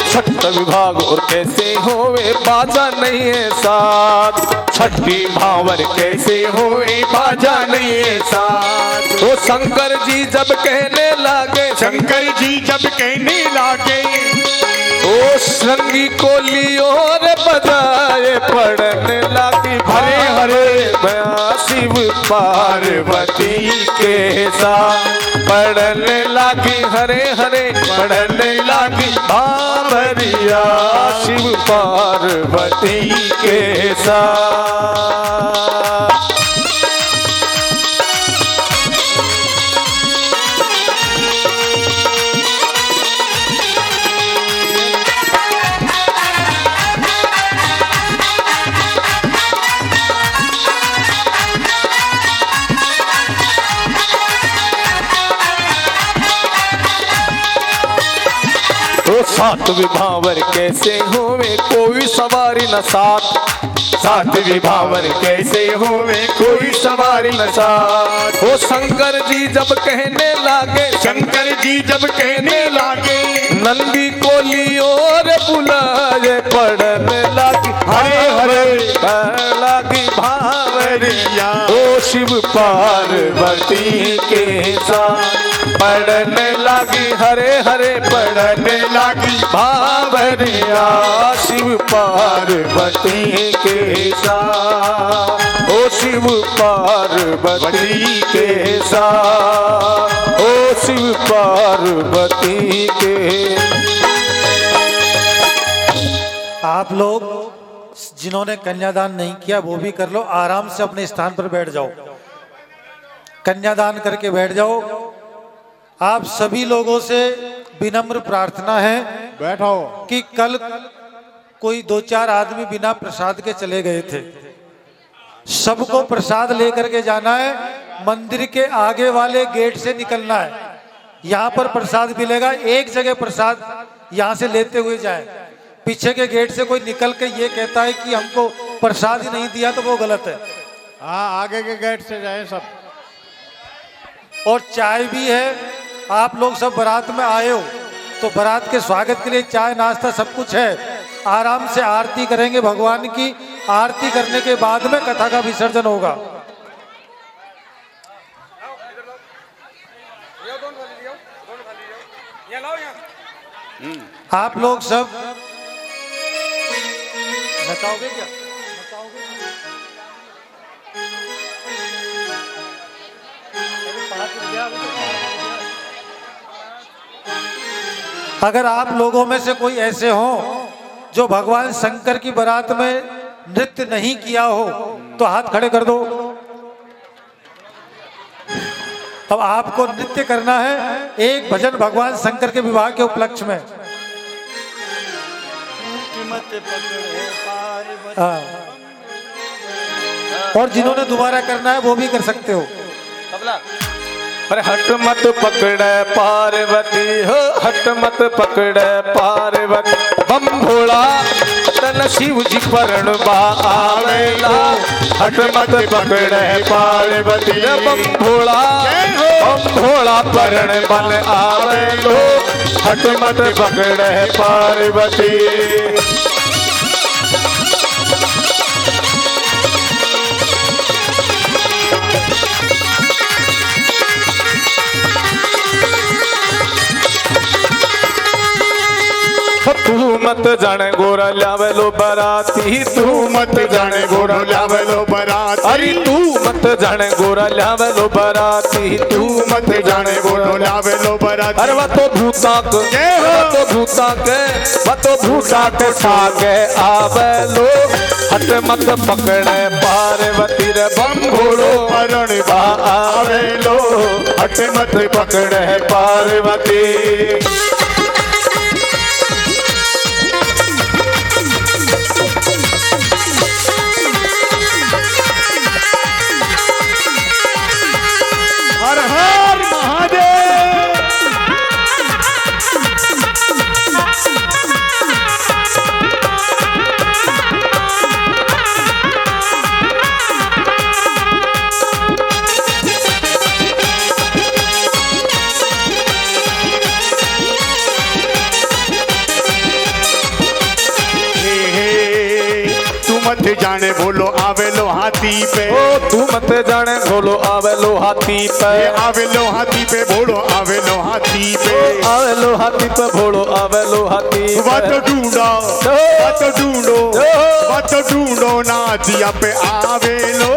छठ विभाग और कैसे होवे, बाजा नहीं है साथ, छठी भावर कैसे होए, बाजा नहीं है साथ। वो शंकर जी जब कहने लागे, शंकर जी जब कहने लागे, ओ श्रृंगी को लियो रे बजाए, पढ़ने लगी हरे हरे शिव पार्वती के साथ, पढ़ने लगी हरे हरे पढ़ने लगी भावरिया शिव पार्वती के साथ। तो सात विभावर कैसे होवे, कोई सवारी न साथ, सात विभावर कैसे होवे, कोई सवारी न साथ। वो शंकर जी जब कहने लागे, शंकर जी जब कहने लागे, नंदी को लियो रे बुलाए, पढ़ने लगी हरे हरे लगी भावरिया ओ शिव पार्वती के साथ, पढ़ने लगी हरे हरे पढ़ने लगी भावरिया शिव पार्वती के साथ, ओ शिव पार्वती के साथ, ओ शिव पार्वती के। आप लोग जिन्होंने कन्यादान नहीं किया वो भी कर लो, आराम से अपने स्थान पर बैठ जाओ, कन्यादान करके बैठ जाओ। आप सभी लोगों से विनम्र प्रार्थना है बैठो कि कल कोई 2-4 आदमी बिना प्रसाद के चले गए थे, सबको प्रसाद लेकर के जाना है, मंदिर के आगे वाले गेट से निकलना है, यहाँ पर प्रसाद मिलेगा, एक जगह प्रसाद यहाँ से लेते हुए जाए। पीछे के गेट से कोई निकल के ये कहता है कि हमको प्रसाद ही नहीं दिया तो वो गलत है। हाँ, आगे के गेट से जाए सब। और चाय भी है। आप लोग सब बारात में आए हो तो बारात के स्वागत के लिए चाय नाश्ता सब कुछ है। आराम से आरती करेंगे भगवान की। आरती करने के बाद में कथा का विसर्जन होगा। आप लोग सब नचाओगे क्या? अगर आप लोगों में से कोई ऐसे हो जो भगवान शंकर की बारात में नृत्य नहीं किया हो तो हाथ खड़े कर दो। अब आपको नृत्य करना है एक भजन भगवान शंकर के विवाह के उपलक्ष्य में। हाँ। और जिन्होंने दोबारा करना है वो भी कर सकते हो। अरे हट मत पकड़े पार्वती हो, हट मत पकड़े पार्वती। बम भोला तन शिव जी परण आवेला। हट मत पकड़े पार्वती बम भोला परण बन आवेलो। हट मत पकड़े पार्वती। तू मत जाने गोरा लावे लो बराती। तू मत जाने गोरा लावे लो बराती। अरे तू मत जाने गोरा लावे लो बराती। तू मत जाने गोरा लावे लो बराती। अरे वो तो भूता के सागे आवे लो। हट मत पकड़े पार्वती रे बम भोलो परण आवे लो। हट मत पकड़े पार्वती। हर हर महादेव। मत जाने बोलो आवे लो हाथी पे। ओ तू मत जाने बोलो आवे लो हाथी पे। आवे लो हाथी पे बोलो आवे लो हाथी पे। आवे लो हाथी पे बोलो आवे लो हाथी पे। मत ढूंढो मत ढूंढो नाथिया पे आवे लो।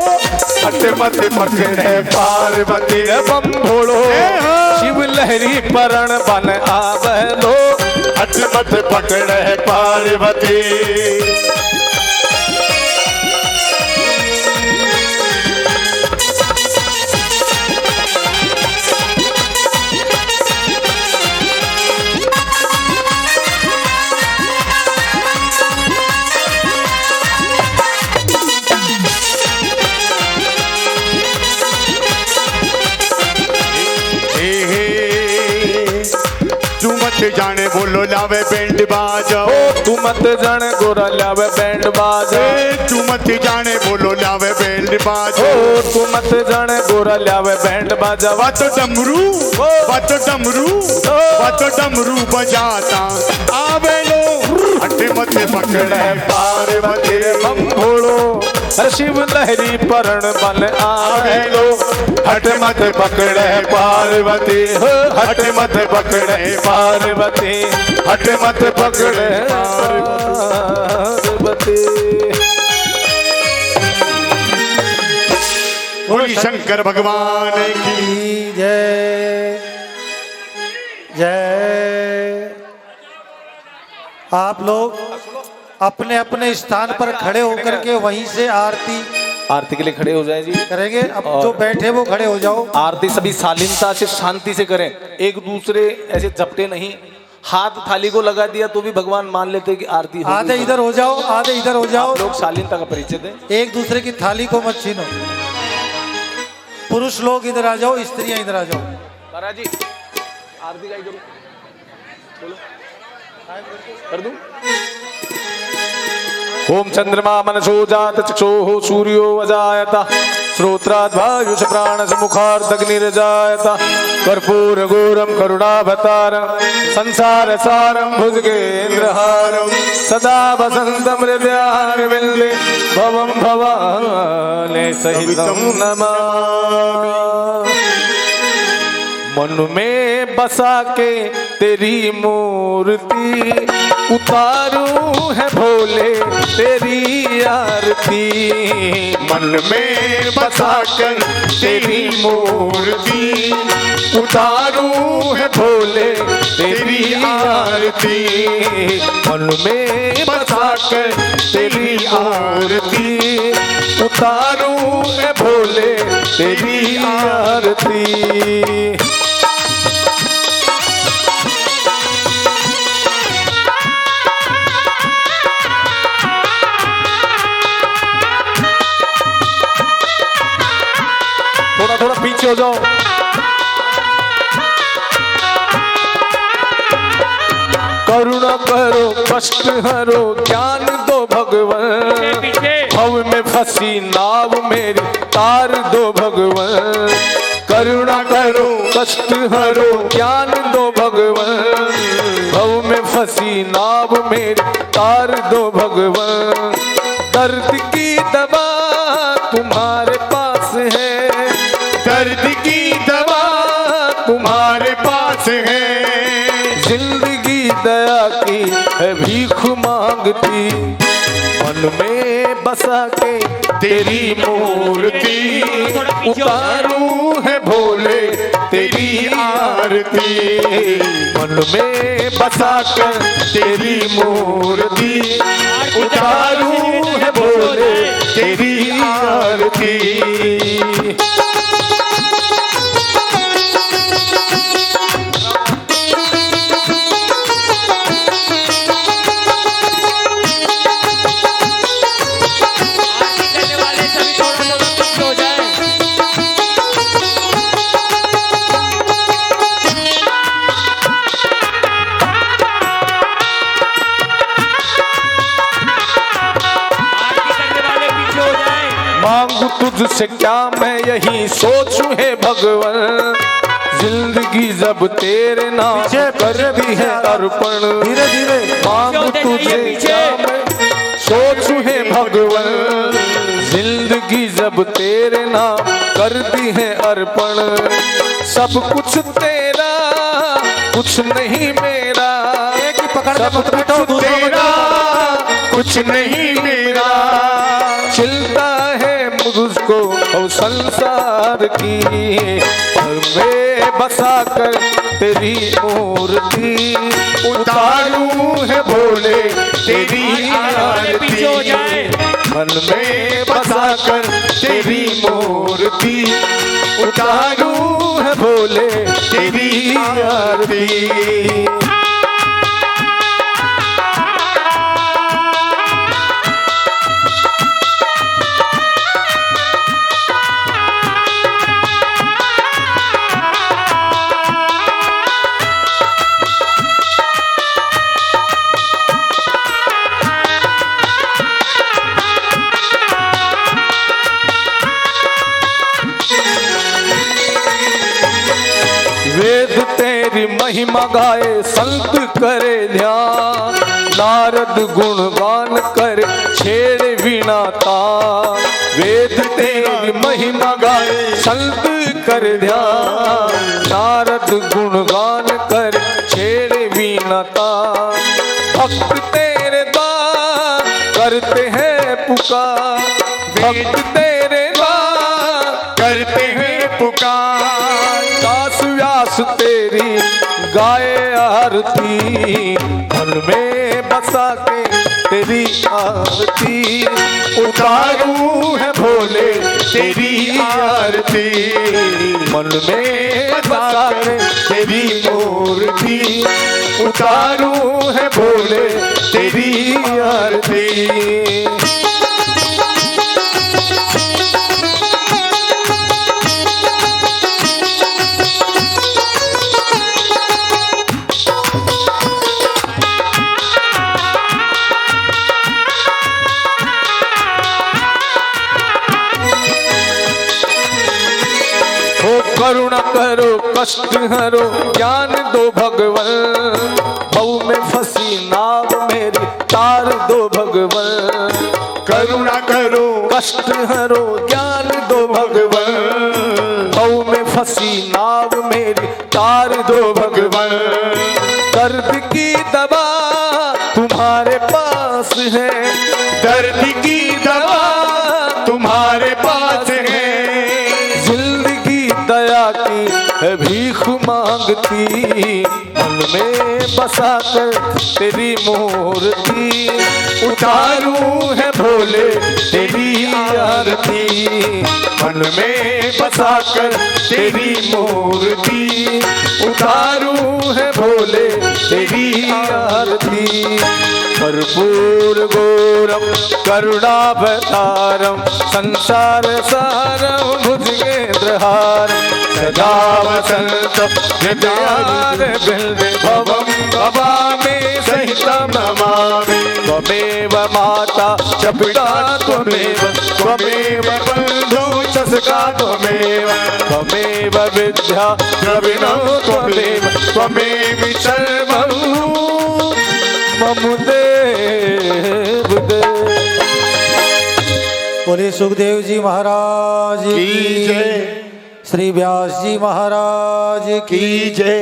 हट मत पकड़े पार्वती रे बम भोलो। शिव लहरी परण बन आवे लो। हट मत पकड़े पार्वती। तू मत जाने बोलो लावे बैंड बाजा। तू मत जाने गोरा लावे बैंड बाजा। तू मत जाने बोलो लावे बैंड बाजा। तू मत जाने गोरा लावे बैंड बाजा। बात डमरू बजाता आवे लो। हट मत पकड़े पार्वती बम भोलो। शिव लहरी परण बन आवे लो। हट मत पकड़े पार्वती। हट मत पकड़े पार्वती। हट मत पकड़े पार्वती। बोली शंकर भगवान की जय जय। आप लोग अपने अपने स्थान पर खड़े होकर के वहीं से आरती के लिए खड़े हो जाएं जी। करेंगे। अब जो बैठे वो खड़े हो जाओ। आरती सभी शालीनता से शांति से करें। एक दूसरे ऐसे झपटे नहीं। हाथ थाली को लगा दिया तो भी भगवान मान लेते कि आरती हो। आधे इधर हो जाओ, आधे इधर हो जाओ। लोग शालीनता का परिचय दें। एक दूसरे की थाली को मत छीनो। पुरुष लोग इधर आ जाओ, स्त्रियां इधर आ जाओ। महाराज जी आरती का ही करो। बोलो कर दूं। ओम चंद्रमा मनसो जात चक्षुः सूर्यो अजायत श्रोत्राद्वायुष प्राणस मुखार्दग्निर्जायता कर्पूर गौरम करुणावतारम संसार सारम भुजगेन्द्रहारम सदा वसंतम हृदयारविंदे भवम भवानी सहितं नमामि। मन में बसा के तेरी मूर्ति उतारूं है भोले तेरी आरती। मन में बसा कर तेरी मूर्ति उतारूं है भोले तेरी आरती। मन में बसा कर तेरी आरती उतारूं है भोले तेरी आरती। थोड़ा थोड़ा पीछे हो जाओ। करुणा करो कष्ट हरो ज्ञान दो भगवान। भव में फंसी नाव मेरी तार दो भगवान। करुणा करो कष्ट हरो ज्ञान दो भगवान। भव में फंसी नाव मेरी तार दो भगवान। दर्द की दवा तुम्हारे पास है। दर्द की दवा तुम्हारे पास है। जिंदगी दया की है भीख मांगती। मन में बसा के तेरी मूर्ति उतारूं है भोले तेरी आरती। मन में बसा कर तेरी मूर्ति उतारूं है भोले तेरी आरती। मांगू तुझसे क्या मैं यही सोचूं है भगवान। जिंदगी जब तेरे नाम कर दी है अर्पण। धीरे धीरे मांगू तुझे क्या मैं सोचूं है भगवान। जिंदगी जब तेरे नाम कर दी है अर्पण। सब कुछ तेरा कुछ नहीं मेरा। एक ही पकड़ के सब मत बैठो, कुछ दूसरों को तेरा बैठो। कुछ नहीं मेरा। चिलता है मुझको और संसार की। में बसा कर तेरी मूर्ति उतारूं है भोले तेरी आरती। मन में बसा कर तेरी मूर्ति उतारूं है भोले तेरी आरती। वेद तेरी महिमा गाए संत करे ध्यान। नारद गुणगान करे छेड़े वीणा तान। वेद तेरी महिमा गाए संत करे ध्यान। नारद गुणगान करे छेड़े वीणा तान। भक्त तेरे दान करते हैं पुकार। भक्त तेरे दान करते हैं पुकार। दास व्यास तेरी गाए आरती। मन में बसा के तेरी आरती उतारूं है भोले तेरी आरती। मन में बसा के तेरी मूर्ति उतारूं है भोले तेरी आरती। करुणा करो कष्ट हरो ज्ञान दो भगवन भव में फंसी नाव मेरी तार दो भगवन करुणा करो कष्ट हरो ज्ञान दो भगवन भव में फंसी नाव मेरी तार दो भगवन दर्द की दवा तुम्हारे पास है दर्द की दवा तुम्हारे पास है जिंदगी दया की है भीख मांगती मन में बसा कर तेरी मूर्ति उतारूं है भोले तेरी आरती मन में बसा कर तेरी मूर्ति उतारूं है भोले तेरी आरती कर्पूर गौरम करुणावतारम संसार सारम भुजगेंद्रहारम सदा वसंत हृदयार बिल्वे भवम भवामि सहितं नमामि त्वमेव माता च पिता त्वमेव त्वमेव बन्धु च सखा त्वमेव विद्या द्रविणं त्वमेव त्वमेव सर्वं मम देव देव। बोले सुखदेव जी महाराज की जय। श्री व्यास जी महाराज की जय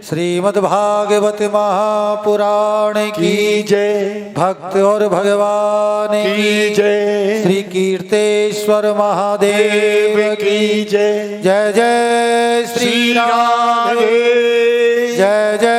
श्रीमद् भागवत महापुराण की जय भक्त और भगवान की जय श्री कीर्तेश्वर महादेव की जय जय जय श्री राम जय जय